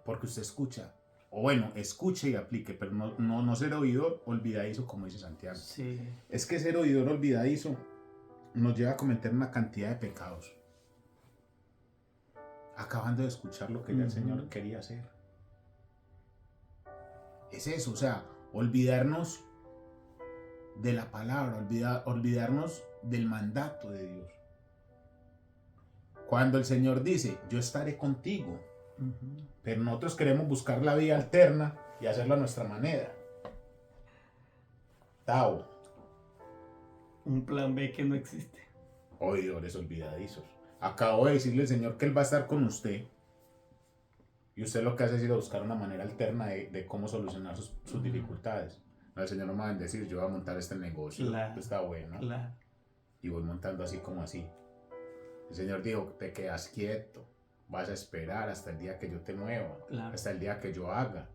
Porque usted escucha, o bueno, escuche y aplique, pero no ser oidor olvidadizo, como dice Santiago. Sí. Es que ser oidor olvidadizo nos lleva a cometer una cantidad de pecados, acabando de escuchar lo que ya el Señor quería hacer. Es eso, o sea, olvidarnos de la palabra, olvidarnos del mandato de Dios. Cuando el Señor dice, yo estaré contigo, pero nosotros queremos buscar la vía alterna y hacerlo a nuestra manera. Tavo. Un plan B que no existe. Oidores olvidadizos. Acabo de decirle al Señor que Él va a estar con usted. Y usted lo que hace es ir a buscar una manera alterna de cómo solucionar sus dificultades. No, el Señor no me va a bendecir, yo voy a montar este negocio. Claro. Esto está bueno. Claro. Y voy montando así como así. El Señor dijo, te quedas quieto. Vas a esperar hasta el día que yo te mueva. Claro. Hasta el día que yo haga.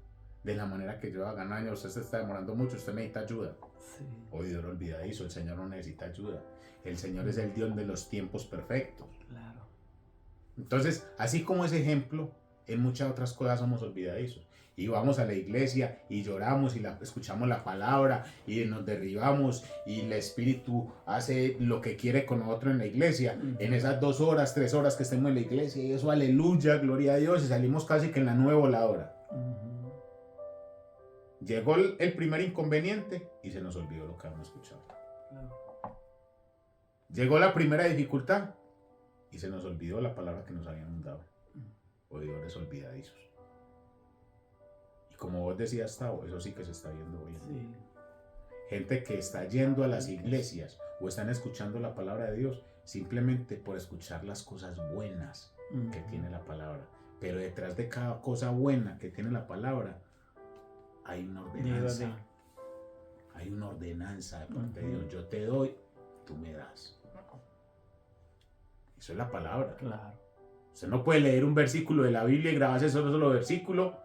De la manera que yo haga. No, usted se está demorando mucho, usted necesita ayuda. Sí. Oidor olvidadizo, el Señor no necesita ayuda. El Señor es el Dios de los tiempos perfectos. Claro. Entonces, así como ese ejemplo, en muchas otras cosas somos olvidadizos. Y vamos a la iglesia y lloramos y escuchamos la palabra y nos derribamos y el Espíritu hace lo que quiere con nosotros en la iglesia. En esas 2 horas, 3 horas que estemos en la iglesia y eso, aleluya, gloria a Dios, y salimos casi que en la nueva voladora. Llegó el primer inconveniente y se nos olvidó lo que habíamos escuchado. Llegó la primera dificultad y se nos olvidó la palabra que nos habían dado. Oidores olvidadizos. Y como vos decías, Tavo, eso sí que se está viendo hoy. Sí. Gente que está yendo a las iglesias o están escuchando la palabra de Dios simplemente por escuchar las cosas buenas que tiene la palabra. Pero detrás de cada cosa buena que tiene la palabra hay una ordenanza. Hay una ordenanza de parte de Dios. Yo te doy, tú me das. Eso es la palabra. Claro. Usted no puede leer un versículo de la Biblia y grabarse solo versículo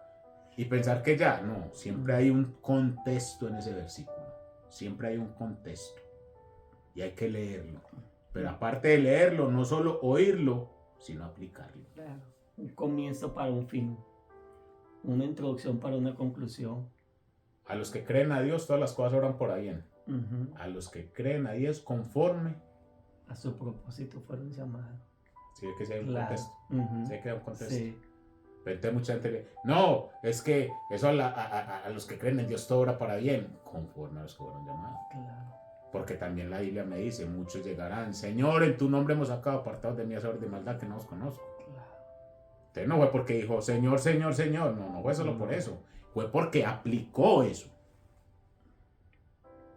y pensar que ya. No, siempre hay un contexto en ese versículo. Siempre hay un contexto. Y hay que leerlo. Pero aparte de leerlo, no solo oírlo, sino aplicarlo. Claro. Un comienzo para un fin. Una introducción para una conclusión. A los que creen a Dios, todas las cosas obran por bien. A los que creen a Dios conforme a su propósito fueron llamados. Sí, es que sí hay un contexto. Sí, hay que dar un contexto. Sí. Pero entonces mucha gente le no, es que eso a los que creen en Dios todo obra para bien, conforme a los que fueron llamados. Claro. Porque también la Biblia me dice, muchos llegarán, Señor, en tu nombre hemos sacado apartados de mí a saber de maldad que no os conozco. Claro. Entonces no fue porque dijo, Señor, Señor, Señor. No fue solo por eso. Fue porque aplicó eso.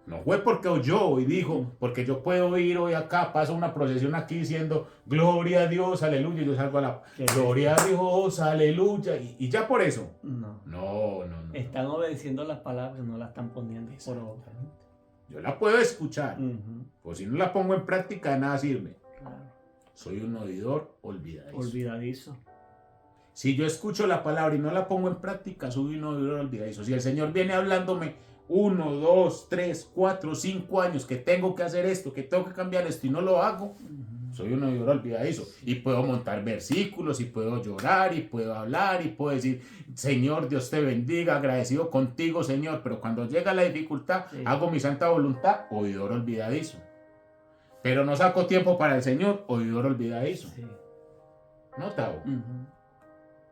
No fue porque oyó y dijo, porque yo puedo ir hoy acá, paso una procesión aquí diciendo, gloria a Dios, aleluya, y yo salgo a la gloria a Dios, aleluya, y ya por eso. No. Están obedeciendo las palabras, no las están poniendo por obra. Yo la puedo escuchar, pues si no la pongo en práctica, de nada sirve. Claro. Soy un oidor olvidadizo. Si yo escucho la palabra y no la pongo en práctica, soy un oidor olvidadizo. Si el Señor viene hablándome 1, 2, 3, 4, 5 años que tengo que hacer esto, que tengo que cambiar esto y no lo hago, soy un oidor olvidadizo. Y puedo montar versículos, y puedo llorar, y puedo hablar, y puedo decir, Señor, Dios te bendiga, agradecido contigo, Señor. Pero cuando llega la dificultad, hago mi santa voluntad, oidor olvidadizo. Pero no saco tiempo para el Señor, oidor olvidadizo. ¿No, Tavo?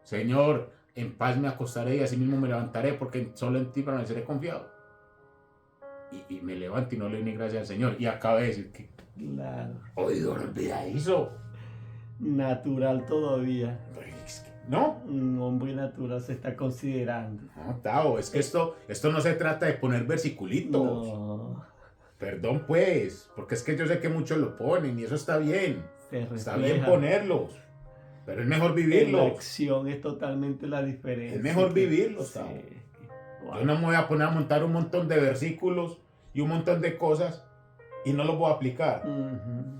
Señor, en paz me acostaré y así mismo me levantaré, porque solo en ti permaneceré confiado. Y me levanto y no le doy ni gracias al Señor. Y acabo de decir que claro. Oidor olvidadizo. Natural todavía. ¿No? Un hombre natural se está considerando. No, Tavo, es que esto no se trata de poner versiculitos. No. Perdón, pues, porque es que yo sé que muchos lo ponen y eso está bien. Está bien ponerlos. Pero es mejor vivirlos. La acción es totalmente la diferencia. Es mejor vivirlos, Tavo. Yo no me voy a poner a montar un montón de versículos y un montón de cosas y no los voy a aplicar.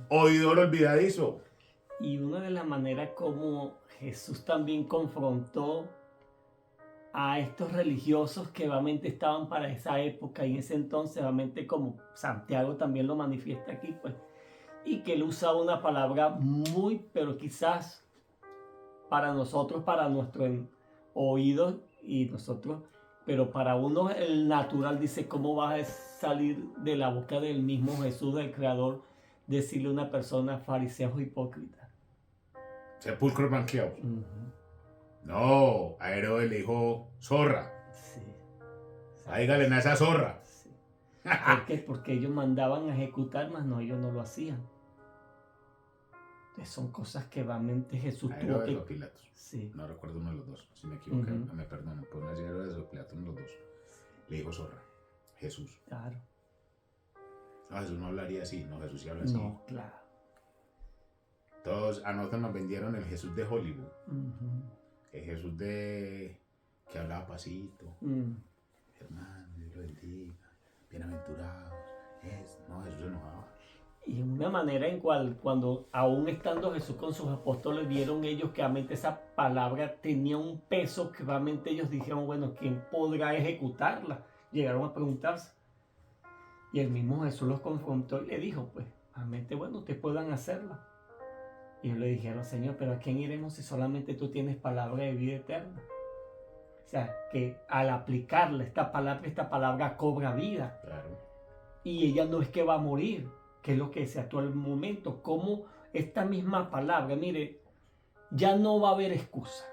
Oidor olvidadizo. Y una de las maneras como Jesús también confrontó a estos religiosos que obviamente estaban para esa época y en ese entonces, obviamente como Santiago también lo manifiesta aquí, pues, y que él usaba una palabra muy, pero quizás para nosotros, para nuestro oído y nosotros, pero para uno el natural dice, ¿cómo vas a salir de la boca del mismo Jesús, del Creador, decirle a una persona fariseo hipócrita? Sepulcro blanqueado. No, a Herodes le dijo zorra. Sí. Dígale a esa zorra. Sí. ¿Por qué? Porque ellos mandaban a ejecutar, mas no, ellos no lo hacían. Entonces son cosas que realmente Jesús tuvo que... o Pilatos. Sí. No recuerdo uno de los dos. Si me equivoqué, me perdono. Pero no es Herodes o Pilatos, uno de los dos. Le dijo zorra. Jesús. Claro. No, Jesús no hablaría así. No, Jesús sí habla así. No, claro. Todos a nosotros nos vendieron el Jesús de Hollywood. El Jesús de... que hablaba pasito. Hermano, Dios lo bendiga. bienaventurados, no, eso se enojaba. Y una manera en cual, cuando aún estando Jesús con sus apóstoles, vieron ellos que realmente esa palabra tenía un peso que realmente ellos dijeron, bueno, ¿quién podrá ejecutarla? Llegaron a preguntarse. Y el mismo Jesús los confrontó y le dijo, pues, realmente, bueno, ustedes puedan hacerla. Y ellos le dijeron, Señor, pero ¿a quién iremos si solamente tú tienes palabra de vida eterna? O sea, que al aplicarla, esta palabra cobra vida. Claro. Y ella no es que va a morir, que es lo que se actuó al momento. Como esta misma palabra, mire, ya no va a haber excusa.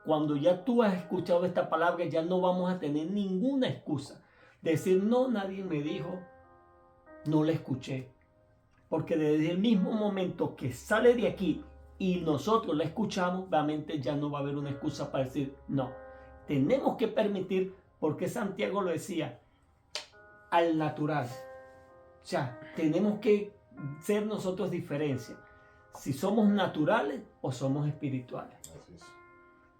Cuando ya tú has escuchado esta palabra, ya no vamos a tener ninguna excusa. Decir, no, nadie me dijo, no la escuché. Porque desde el mismo momento que sale de aquí y nosotros la escuchamos, realmente ya no va a haber una excusa para decir, no. Tenemos que permitir, porque Santiago lo decía, al natural. O sea, tenemos que ser nosotros diferencia. Si somos naturales o somos espirituales. Así es.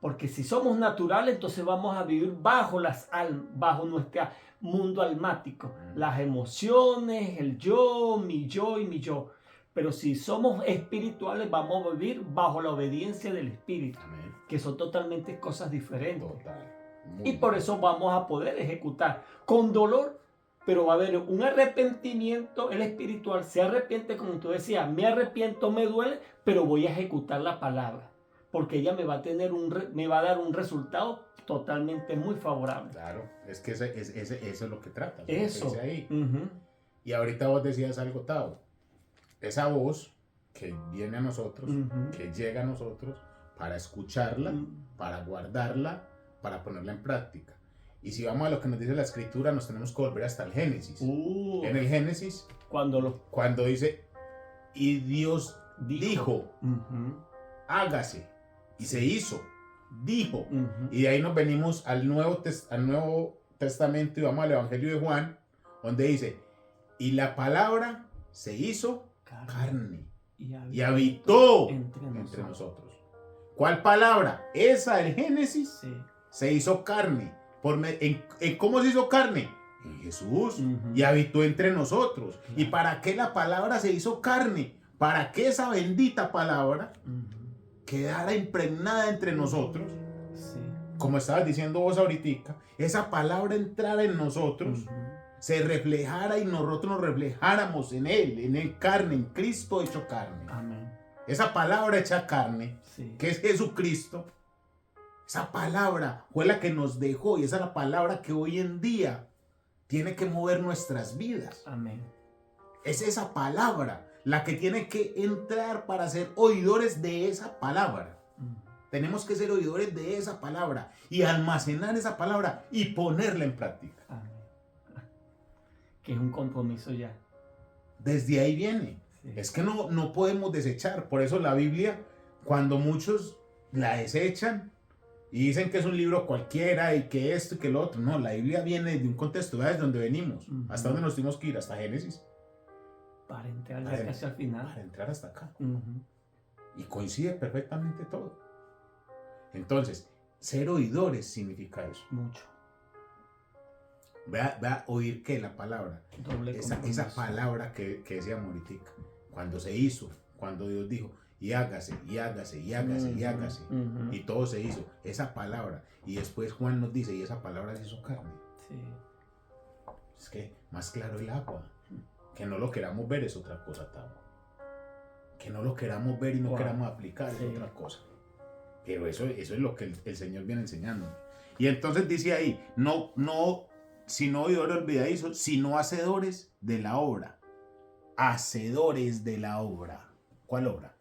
Porque si somos naturales, entonces vamos a vivir bajo nuestro mundo almático. Las emociones, el yo, mi yo y mi yo. Pero si somos espirituales, vamos a vivir bajo la obediencia del Espíritu. Amén. Que son totalmente cosas diferentes. Total. Y por eso vamos a poder ejecutar con dolor, pero va a haber un arrepentimiento. El espiritual se arrepiente, como tú decías, me arrepiento, me duele, pero voy a ejecutar la palabra. Porque ella me va a dar un resultado totalmente muy favorable. Claro, es que eso es lo que trata. Eso. Lo que dice ahí. Uh-huh. Y ahorita vos decías algo, Tao. Esa voz que viene a nosotros, Uh-huh. que llega a nosotros, para escucharla, para guardarla, para ponerla en práctica. Y si vamos a lo que nos dice la Escritura, nos tenemos que volver hasta el Génesis. En el Génesis, cuando dice, y Dios dijo, Uh-huh. hágase. Y se hizo, dijo. Uh-huh. Y de ahí nos venimos al Nuevo Testamento y vamos al Evangelio de Juan, donde dice, y la palabra se hizo carne y habitó entre nosotros. ¿Cuál palabra? Esa del Génesis. Sí. Se hizo carne. ¿Cómo se hizo carne? En Jesús. Uh-huh. Y habitó entre nosotros. Claro. ¿Y para qué la palabra se hizo carne? Para que esa bendita palabra quedara impregnada entre nosotros. Sí. Como estabas diciendo vos ahorita, esa palabra entrara en nosotros, se reflejara y nosotros nos reflejáramos en Él carne, en Cristo hecho carne. Amén. Esa palabra hecha carne, Sí. que es Jesucristo, esa palabra fue la que nos dejó y esa es la palabra que hoy en día tiene que mover nuestras vidas. Amén. Es esa palabra la que tiene que entrar para ser oidores de esa palabra. Tenemos que ser oidores de esa palabra y almacenar esa palabra y ponerla en práctica. Amén. Que es un compromiso ya. Desde ahí viene. Sí. Es que no podemos desechar. Por eso la Biblia, cuando muchos la desechan y dicen que es un libro cualquiera y que esto y que lo otro. No, la Biblia viene de un contexto, ¿verdad? Desde donde venimos. ¿Hasta dónde nos tuvimos que ir? Hasta Génesis. Para entrar ya casi al final. Para entrar hasta acá. Uh-huh. Y coincide perfectamente todo. Entonces, ser oidores significa eso. Mucho. Ve a oír que la palabra, Doble esa palabra que decía Moritica, cuando se hizo, cuando Dios dijo, y hágase, y hágase, y hágase, y hágase, y todo se hizo, esa palabra. Y después Juan nos dice, y esa palabra se hizo carne. Sí. Es que más claro el agua. Que no lo queramos ver es otra cosa, Tavo. Que no lo queramos ver y no queramos aplicar es otra cosa. Pero eso es lo que el Señor viene enseñando. Y entonces dice ahí, sino oidores olvidadizos, sino hacedores de la obra. Hacedores de la obra. ¿Cuál obra?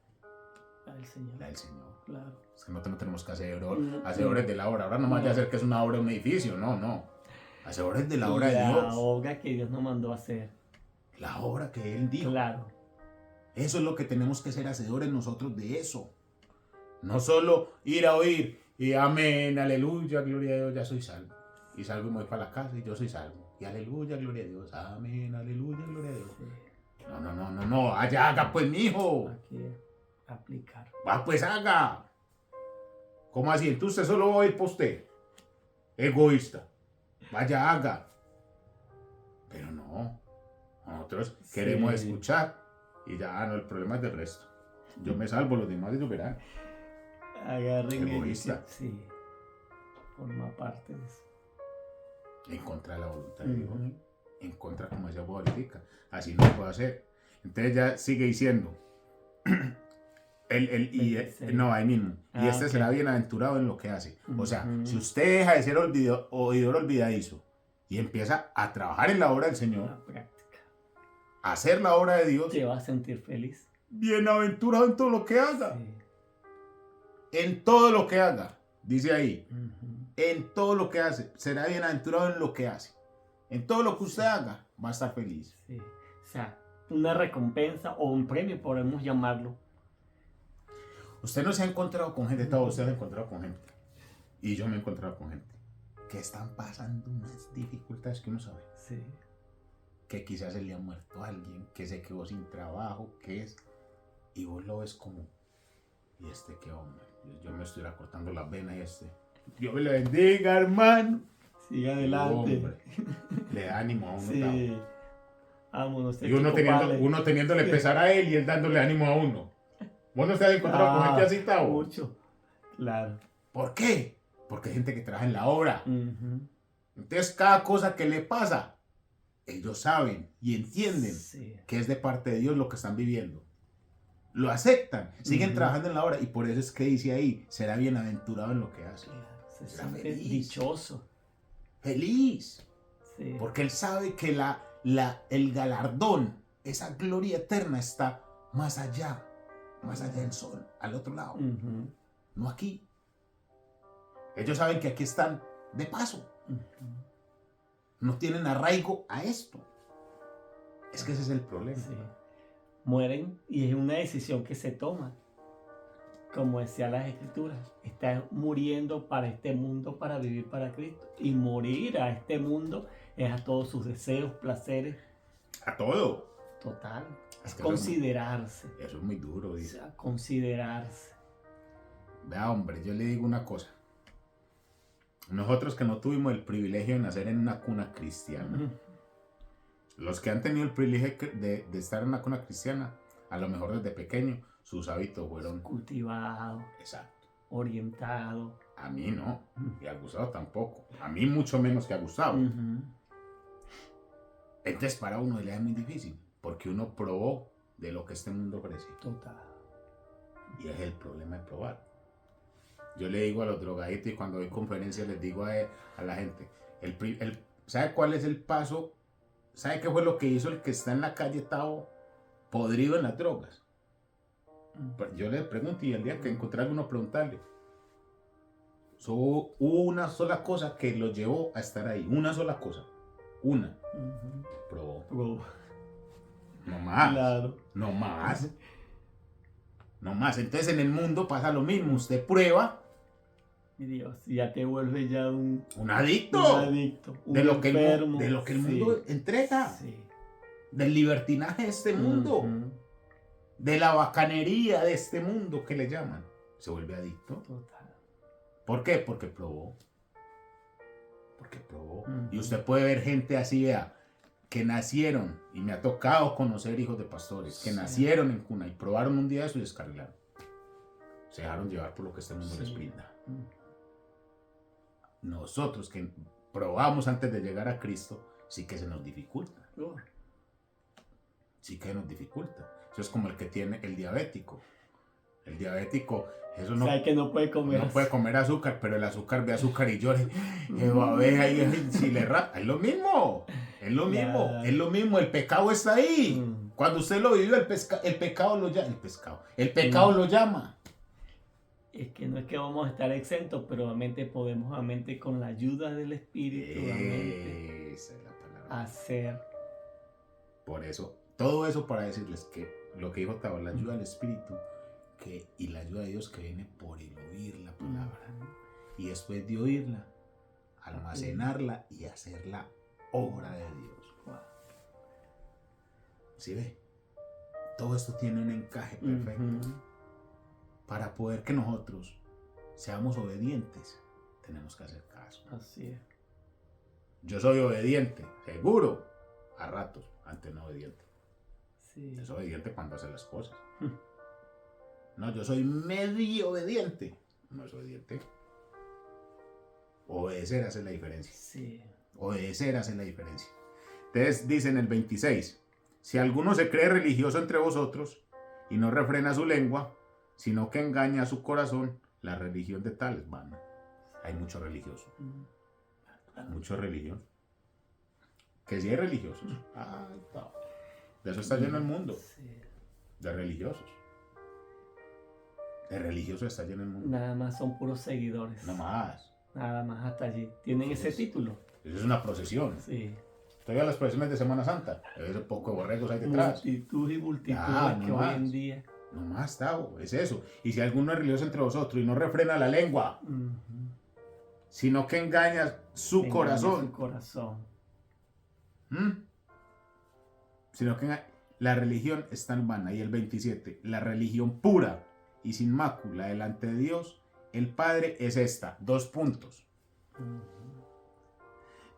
La del Señor. La del Señor. Claro. Es que no tenemos que hacedores de la obra. Ahora no más de hacer que es una obra, un edificio. No. Hacedores de la obra de Dios. La obra que Dios nos mandó a hacer. La obra que Él dijo. Claro. Eso es lo que tenemos que ser hacedores nosotros de eso. No solo ir a oír y amén, aleluya, gloria a Dios, ya soy salvo. Y salgo y me voy para la casa y yo soy salvo. Y aleluya, gloria a Dios, amén, aleluya, gloria a Dios. Sí. No, allá haga pues, mijo. Aquí aplicar. Va pues, haga. ¿Cómo así? Entonces solo va a ir para usted. Egoísta. Vaya, haga. Pero no, nosotros queremos escuchar y ya, no, el problema es del resto. Yo me salvo, los demás ellos verán. Agarren Egoísta. Sí, forma parte de eso. En contra de la voluntad de Dios, en contra como esa política. Así no se puede hacer. Entonces ya sigue diciendo, no, ahí mismo. Y este será bienaventurado en lo que hace. O sea, si usted deja de ser oidor olvidadizo y empieza a trabajar en la obra del Señor, La práctica. a hacer la obra de Dios, Te vas a sentir feliz. Bienaventurado en todo lo que haga. Sí. En todo lo que haga, dice ahí. En todo lo que hace. Será bienaventurado en lo que hace. En todo lo que usted haga, va a estar feliz. Sí. O sea, una recompensa o un premio, podemos llamarlo. Usted no se ha encontrado con gente, todos ustedes se han encontrado con gente. Y yo me he encontrado con gente que están pasando unas dificultades que uno sabe. Sí. Que quizás se le ha muerto a alguien, que se quedó sin trabajo, que es. Y vos lo ves como, ¿y este qué hombre? Yo me estoy cortando las venas y Dios me le bendiga, hermano. Sigue adelante. Hombre, le da ánimo a uno. Sí. Vámonos. Y uno teniéndole pesar a él y él dándole ánimo a uno. ¿Vos no te has encontrado con gente así, Tavo? Mucho. Claro. ¿Por qué? Porque hay gente que trabaja en la obra. Entonces, cada cosa que le pasa, ellos saben y entienden que es de parte de Dios lo que están viviendo. Lo aceptan, siguen trabajando en la obra y por eso es que dice ahí, será bienaventurado en lo que hace. Se será siente feliz. dichoso. Feliz. Sí. Porque él sabe que el galardón, esa gloria eterna está más allá del sol, al otro lado, no aquí. Ellos saben que aquí están de paso. No tienen arraigo a esto. Es que ese es el problema. Sí. Mueren y es una decisión que se toma. Como decía las Escrituras, está muriendo para este mundo para vivir para Cristo. Y morir a este mundo es a todos sus deseos, placeres. A todo. Total. Es que considerarse. Eso es muy duro, dice. O sea, considerarse. Vea, hombre, yo le digo una cosa. Nosotros que no tuvimos el privilegio de nacer en una cuna cristiana, los que han tenido el privilegio de estar en una cuna cristiana, a lo mejor desde pequeño, sus hábitos fueron cultivados, exacto, orientados. A mí no, y a Gustavo tampoco. A mí mucho menos que a Gustavo. Entonces para uno le es muy difícil, porque uno probó de lo que este mundo ofrece. Total. Y es el problema de probar. Yo le digo a los drogaditos y cuando doy conferencias les digo a la gente, ¿sabe cuál es el paso? ¿Sabe qué fue lo que hizo el que está en la calle Tavo podrido en las drogas? Yo le pregunto y el día que encontré a alguno preguntarle. Hubo una sola cosa que lo llevó a estar ahí. Una sola cosa. Una. Probó. No más. Claro. No más. No más. Entonces en el mundo pasa lo mismo. Usted prueba. Mi Dios, ya te vuelve ya un adicto. Un adicto. Un de lo enfermo. Que el mundo entrega. Sí. Del libertinaje de este mundo. De la bacanería de este mundo que le llaman. Se vuelve adicto. Total. ¿Por qué? Porque probó. Y usted puede ver gente así, vea, que nacieron, y me ha tocado conocer hijos de pastores, que nacieron en cuna y probaron un día eso y descarrilaron. Se dejaron llevar por lo que este mundo les brinda. Nosotros que probamos antes de llegar a Cristo, sí que se nos dificulta. Sí que nos dificulta. Eso es como el que tiene el diabético. El diabético, eso no, que no puede comer. No puede comer azúcar, pero el azúcar ve azúcar y llora. Va a ver ahí, si le rapa. Es lo mismo. Es lo mismo. Es lo mismo. El pecado está ahí. Cuando usted lo vivió, el pecado lo llama. El pecado lo llama. Es que no es que vamos a estar exentos, pero obviamente podemos, obviamente, con la ayuda del Espíritu, obviamente, esa es la palabra. Hacer. Por eso, todo eso para decirles que lo que dijo Tavo, la ayuda del Espíritu, y la ayuda de Dios que viene por el oír la palabra. Y después de oírla, almacenarla y hacer la obra de Dios. ¿Sí ve? Todo esto tiene un encaje perfecto. Para poder que nosotros seamos obedientes, tenemos que hacer caso. Así es. Yo soy obediente, seguro, a ratos, antes no obediente. Sí. Es obediente cuando hace las cosas. No, yo soy medio obediente. No es obediente. Obedecer hace la diferencia. Sí. Obedecer hace la diferencia. Entonces dice en el 26, si alguno se cree religioso entre vosotros y no refrena su lengua, sino que engaña a su corazón, la religión de tal es vana. Hay muchos religiosos. Muchos religiosos. Que sí hay religiosos. Ay, no. De eso está lleno el mundo. Sí. De religiosos. De religiosos está lleno el mundo. Nada más son puros seguidores. No más. Nada más hasta allí. Tienen Sí, ese título. Eso es una procesión. Sí. Todavía las procesiones de Semana Santa. Ese poco de borregos hay detrás. Multitud y multitud Ah, que no hoy más. en día. No más, Tavo. Es eso. Y si alguno es religioso entre vosotros y no refrena la lengua, sino que engaña su Engaña corazón. su corazón. Sino que la religión es tan vana. Y el 27, la religión pura y sin mácula delante de Dios, el Padre, es esta. 2 puntos.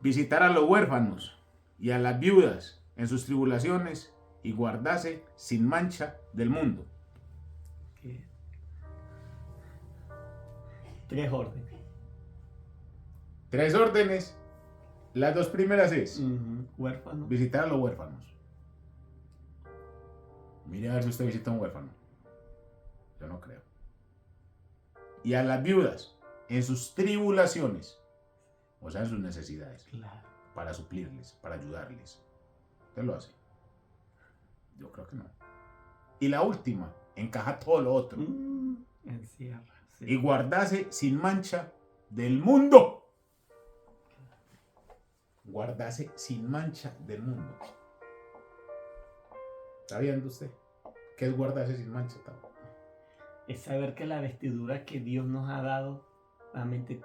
Visitar a los huérfanos y a las viudas en sus tribulaciones y guardarse sin mancha del mundo. ¿Qué? 3 órdenes. 3 órdenes. Las 2 primeras es Huérfano. visitar a los huérfanos. Mire a ver si usted visita a un huérfano. Yo no creo. Y a las viudas en sus tribulaciones, o sea, en sus necesidades, Claro. para suplirles, para ayudarles. ¿Usted lo hace? Yo creo que no. Y la última, encaja todo lo otro. Encierra. Sí. Y guardarse sin mancha del mundo. Guardarse sin mancha del mundo. ¿Está viendo usted? ¿Qué es guardarse sin mancha? Es saber que la vestidura que Dios nos ha dado, realmente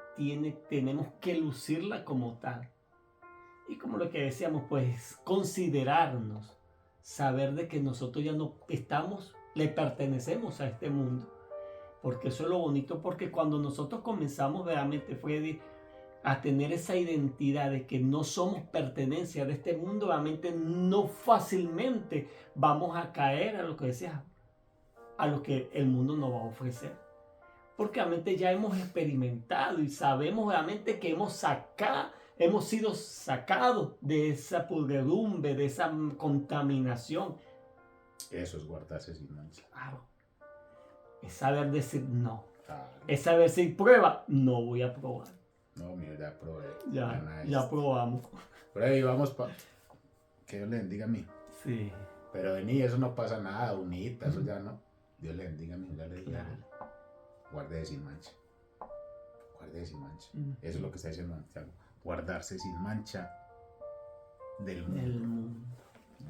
tenemos que lucirla como tal. Y como lo que decíamos, pues considerarnos, saber de que nosotros ya no estamos, le pertenecemos a este mundo. Porque eso es lo bonito, porque cuando nosotros comenzamos realmente, Freddy, a tener esa identidad de que no somos pertenencia de este mundo, realmente no fácilmente vamos a caer a lo que decías, a lo que el mundo nos va a ofrecer. Porque realmente ya hemos experimentado y sabemos realmente que hemos sido sacados de esa podredumbre, de esa contaminación. Eso es guardarse sin mancha. Claro. Es saber decir no. Claro. Es saber si prueba, no voy a probar. No, mira, ya probé. Ya probamos. Por ahí vamos para que Dios le bendiga a mí. Sí. Pero vení, eso no pasa nada, unita, eso ya no. Dios le bendiga a mí, ya le dije. Claro. Guarde sin mancha. Guarde sin mancha. Mm. Eso es lo que está diciendo Santiago. Guardarse sin mancha del mundo. Del mundo.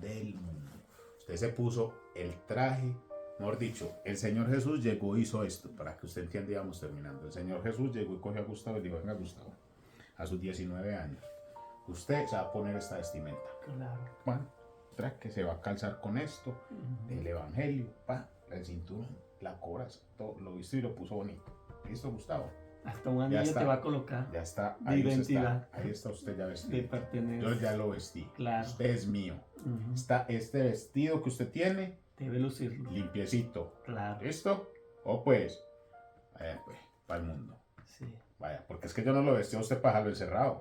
Del mundo. Usted se puso el traje, mejor dicho, el Señor Jesús llegó y hizo esto, para que usted entienda y vamos terminando. El Señor Jesús llegó y cogió a Gustavo y dijo, venga Gustavo, a sus 19 años, usted se va a poner esta vestimenta. Claro. Bueno, que se va a calzar con esto, el evangelio, el cinturón, la coraza, todo lo visto y lo puso bonito. ¿Listo, Gustavo? Hasta un anillo te va a colocar. Ya está, De ahí identidad. está, ahí está usted ya De vestido. pertenencia. Yo ya lo vestí. Claro. Usted es mío. Está este vestido que usted tiene, Debe lucirlo. limpiecito. Claro. ¿Listo? O pues, vaya pues, para el mundo. Sí. Vaya, porque es que yo no lo vestí a usted para dejarlo encerrado.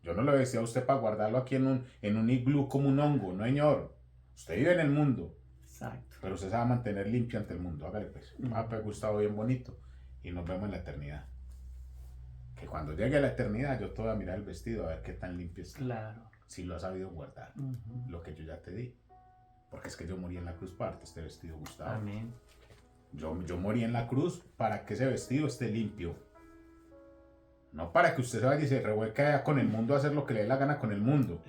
Yo no lo vestí a usted para guardarlo aquí en un iglú como un hongo, no señor. Usted vive en el mundo, Exacto. pero usted se va a mantener limpio ante el mundo. Hágale pues. Pues Gustavo, bien bonito. Y nos vemos en la eternidad. Que cuando llegue a la eternidad yo te voy a mirar el vestido a ver qué tan limpio está. Claro. Si lo has sabido guardar. Lo que yo ya te di. Porque es que yo morí en la cruz para este vestido, Gustavo. Amén. Yo morí en la cruz para que ese vestido esté limpio. No para que usted se vaya y se revuelque allá con el mundo a hacer lo que le dé la gana con el mundo.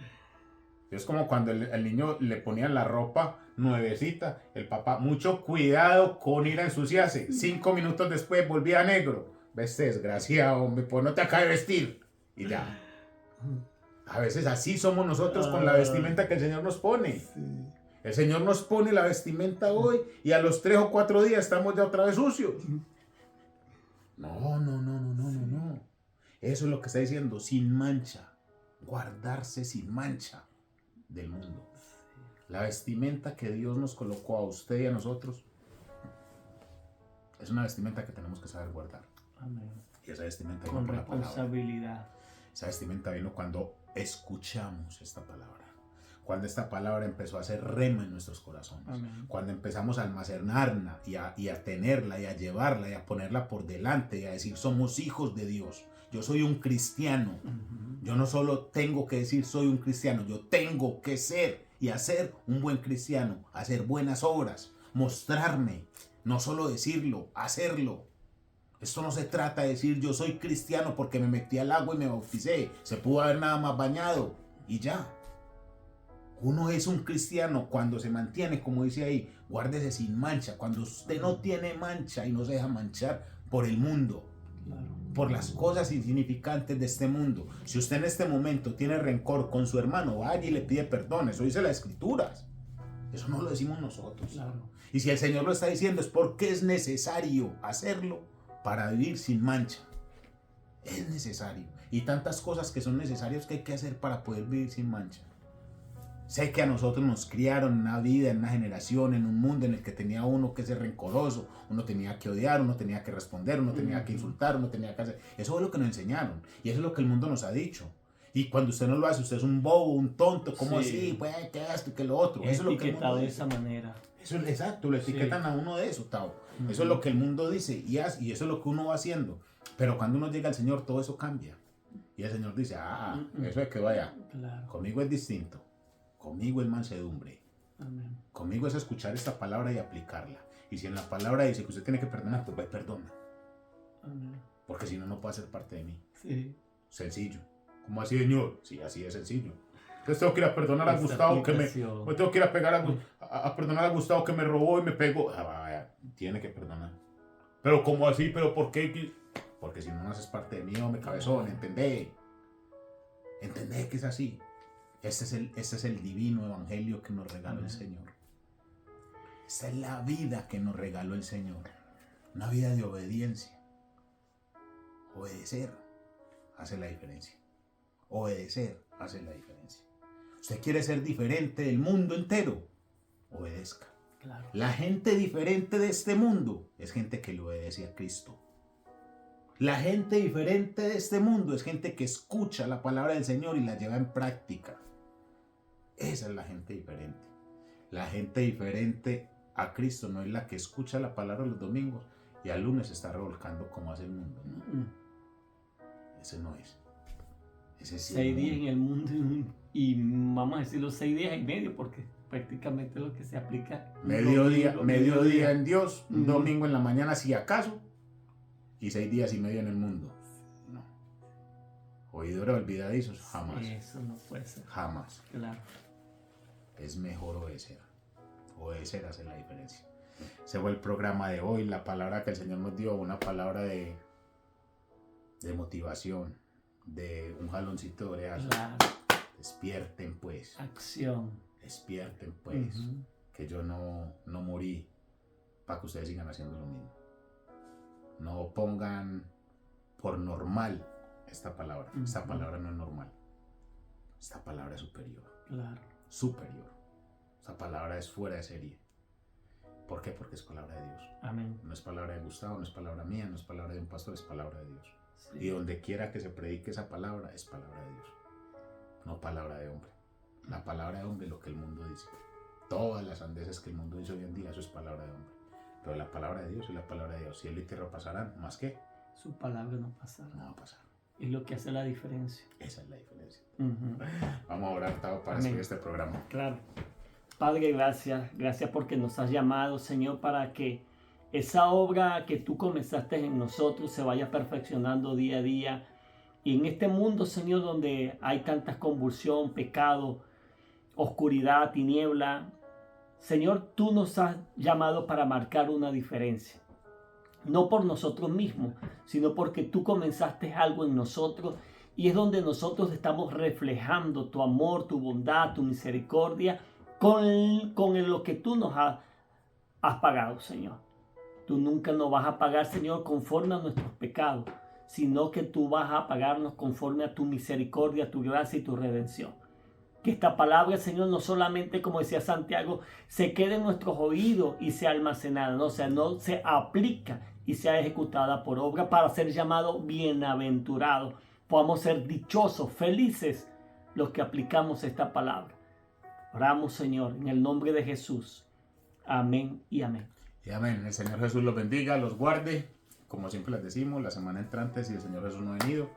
Es como cuando el niño le ponían la ropa nuevecita, el papá, mucho cuidado con ir a ensuciarse. 5 minutos después volvía negro. Ves, desgraciado, hombre, pues no te acaba de vestir. Y ya. A veces así somos nosotros con la vestimenta que el Señor nos pone. Sí. El Señor nos pone la vestimenta hoy y a los 3 o 4 días estamos ya otra vez sucios. No. Eso es lo que está diciendo, sin mancha. Guardarse sin mancha. del mundo. La vestimenta que Dios nos colocó a usted y a nosotros es una vestimenta que tenemos que saber guardar. Amén. Y esa vestimenta vino Con por la palabra. responsabilidad. Esa vestimenta vino cuando escuchamos esta palabra. Cuando esta palabra empezó a hacer rema en nuestros corazones. Amén. Cuando empezamos a almacenarla y a tenerla y a llevarla y a ponerla por delante y a decir somos hijos de Dios. Yo soy un cristiano. Yo no solo tengo que decir soy un cristiano, yo tengo que ser y hacer un buen cristiano, hacer buenas obras, mostrarme, no solo decirlo, hacerlo. Esto no se trata de decir yo soy cristiano porque me metí al agua y me bauticé. Se pudo haber nada más bañado y ya. Uno es un cristiano cuando se mantiene, como dice ahí, guárdese sin mancha. Cuando usted no tiene mancha y no se deja manchar por el mundo, por las cosas insignificantes de este mundo. Si usted en este momento tiene rencor con su hermano, vaya y le pide perdón. Eso dice las Escrituras. Eso no lo decimos nosotros. Claro. Y si el Señor lo está diciendo es porque es necesario hacerlo para vivir sin mancha. Es necesario. Y tantas cosas que son necesarias que hay que hacer para poder vivir sin mancha. Sé que a nosotros nos criaron en una vida, en una generación, en un mundo en el que tenía uno que ser rencoroso, uno tenía que odiar, uno tenía que responder, uno tenía que insultar, uno tenía que hacer. Eso es lo que nos enseñaron y eso es lo que el mundo nos ha dicho. Y cuando usted no lo hace, usted es un bobo, un tonto, ¿cómo así? Pues, ¿qué esto y qué lo otro? Eso es lo que el mundo de dice. esa manera. Eso es exacto, lo etiquetan a uno de eso, Tao. Eso es lo que el mundo dice y eso es lo que uno va haciendo. Pero cuando uno llega al Señor, todo eso cambia. Y el Señor dice, eso es que vaya, conmigo es distinto. Conmigo es mansedumbre. Amén. Conmigo es escuchar esta palabra y aplicarla. Y si en la palabra dice que usted tiene que perdonar, pues perdona. Amén. Porque si no, no puede ser parte de mí. Sí. Sencillo. ¿Cómo así, Señor? Sí, así es sencillo. Entonces tengo que ir a perdonar a Gustavo que me... tengo que ir a pegar a perdonar a Gustavo que me robó y me pegó. Vaya, tiene que perdonar. Pero ¿cómo así? ¿Pero por qué? Porque si no haces parte de mí, hombre, cabezón, ¿entendé? ¿Entendé que es así? Este es el divino evangelio que nos regaló el Señor. Esta es la vida que nos regaló el Señor. Una vida de obediencia. Obedecer hace la diferencia. Obedecer hace la diferencia. Usted quiere ser diferente del mundo entero. Obedezca. Claro. La gente diferente de este mundo es gente que le obedece a Cristo. La gente diferente de este mundo es gente que escucha la palabra del Señor y la lleva en práctica. Esa es la gente diferente. La gente diferente a Cristo no es la que escucha la palabra los domingos y al lunes se está revolcando como hace el mundo. ¿No? Ese no es. Ese sí 6 días en el mundo y vamos a decir los 6 días y medio porque prácticamente lo que se aplica. Mediodía en Dios, un domingo en la mañana si acaso y 6 días y medio en el mundo. No. Oidores olvidadizos, jamás. Eso no puede ser. Jamás. Claro. Es mejor obedecer. Obedecer hace la diferencia. Ese fue el programa de hoy, la palabra que el Señor nos dio, una palabra de motivación, de un jaloncito de orejas. Claro. Despierten pues. Acción. Despierten pues. Que yo no morí para que ustedes sigan haciendo lo mismo. No pongan por normal esta palabra. Esta palabra no es normal. Esta palabra es superior. Claro. Superior. Esta palabra es fuera de serie. ¿Por qué? Porque es palabra de Dios. Amén. No es palabra de Gustavo, no es palabra mía, no es palabra de un pastor, es palabra de Dios. Sí. Y donde quiera que se predique esa palabra, es palabra de Dios. No palabra de hombre. La palabra de hombre es lo que el mundo dice. Todas las sandeces que el mundo dice hoy en día, eso es palabra de hombre. Pero la palabra de Dios es la palabra de Dios. Cielo y tierra pasarán, ¿más qué? Su palabra no pasará. No va a pasar. Es lo que hace la diferencia. Esa es la diferencia. Vamos a orar, Tavo, para Amén. despedir este programa. Claro. Padre, gracias. Gracias porque nos has llamado, Señor, para que esa obra que tú comenzaste en nosotros se vaya perfeccionando día a día. Y en este mundo, Señor, donde hay tanta convulsión, pecado, oscuridad, tiniebla, Señor, tú nos has llamado para marcar una diferencia. No por nosotros mismos, sino porque tú comenzaste algo en nosotros y es donde nosotros estamos reflejando tu amor, tu bondad, tu misericordia con lo que tú nos has pagado, Señor. Tú nunca nos vas a pagar, Señor, conforme a nuestros pecados, sino que tú vas a pagarnos conforme a tu misericordia, tu gracia y tu redención. Que esta palabra, Señor, no solamente, como decía Santiago, se quede en nuestros oídos y sea almacenada, no, o sea, no se aplica y sea ejecutada por obra para ser llamado bienaventurado. Podamos ser dichosos, felices los que aplicamos esta palabra. Oramos, Señor, en el nombre de Jesús. Amén y amén. Y amén. El Señor Jesús los bendiga, los guarde. Como siempre les decimos, la semana entrante, si el Señor Jesús no ha venido,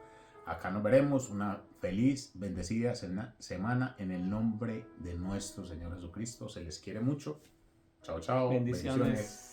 acá nos veremos. Una feliz, bendecida semana en el nombre de nuestro Señor Jesucristo. Se les quiere mucho. Chao, chao. Bendiciones.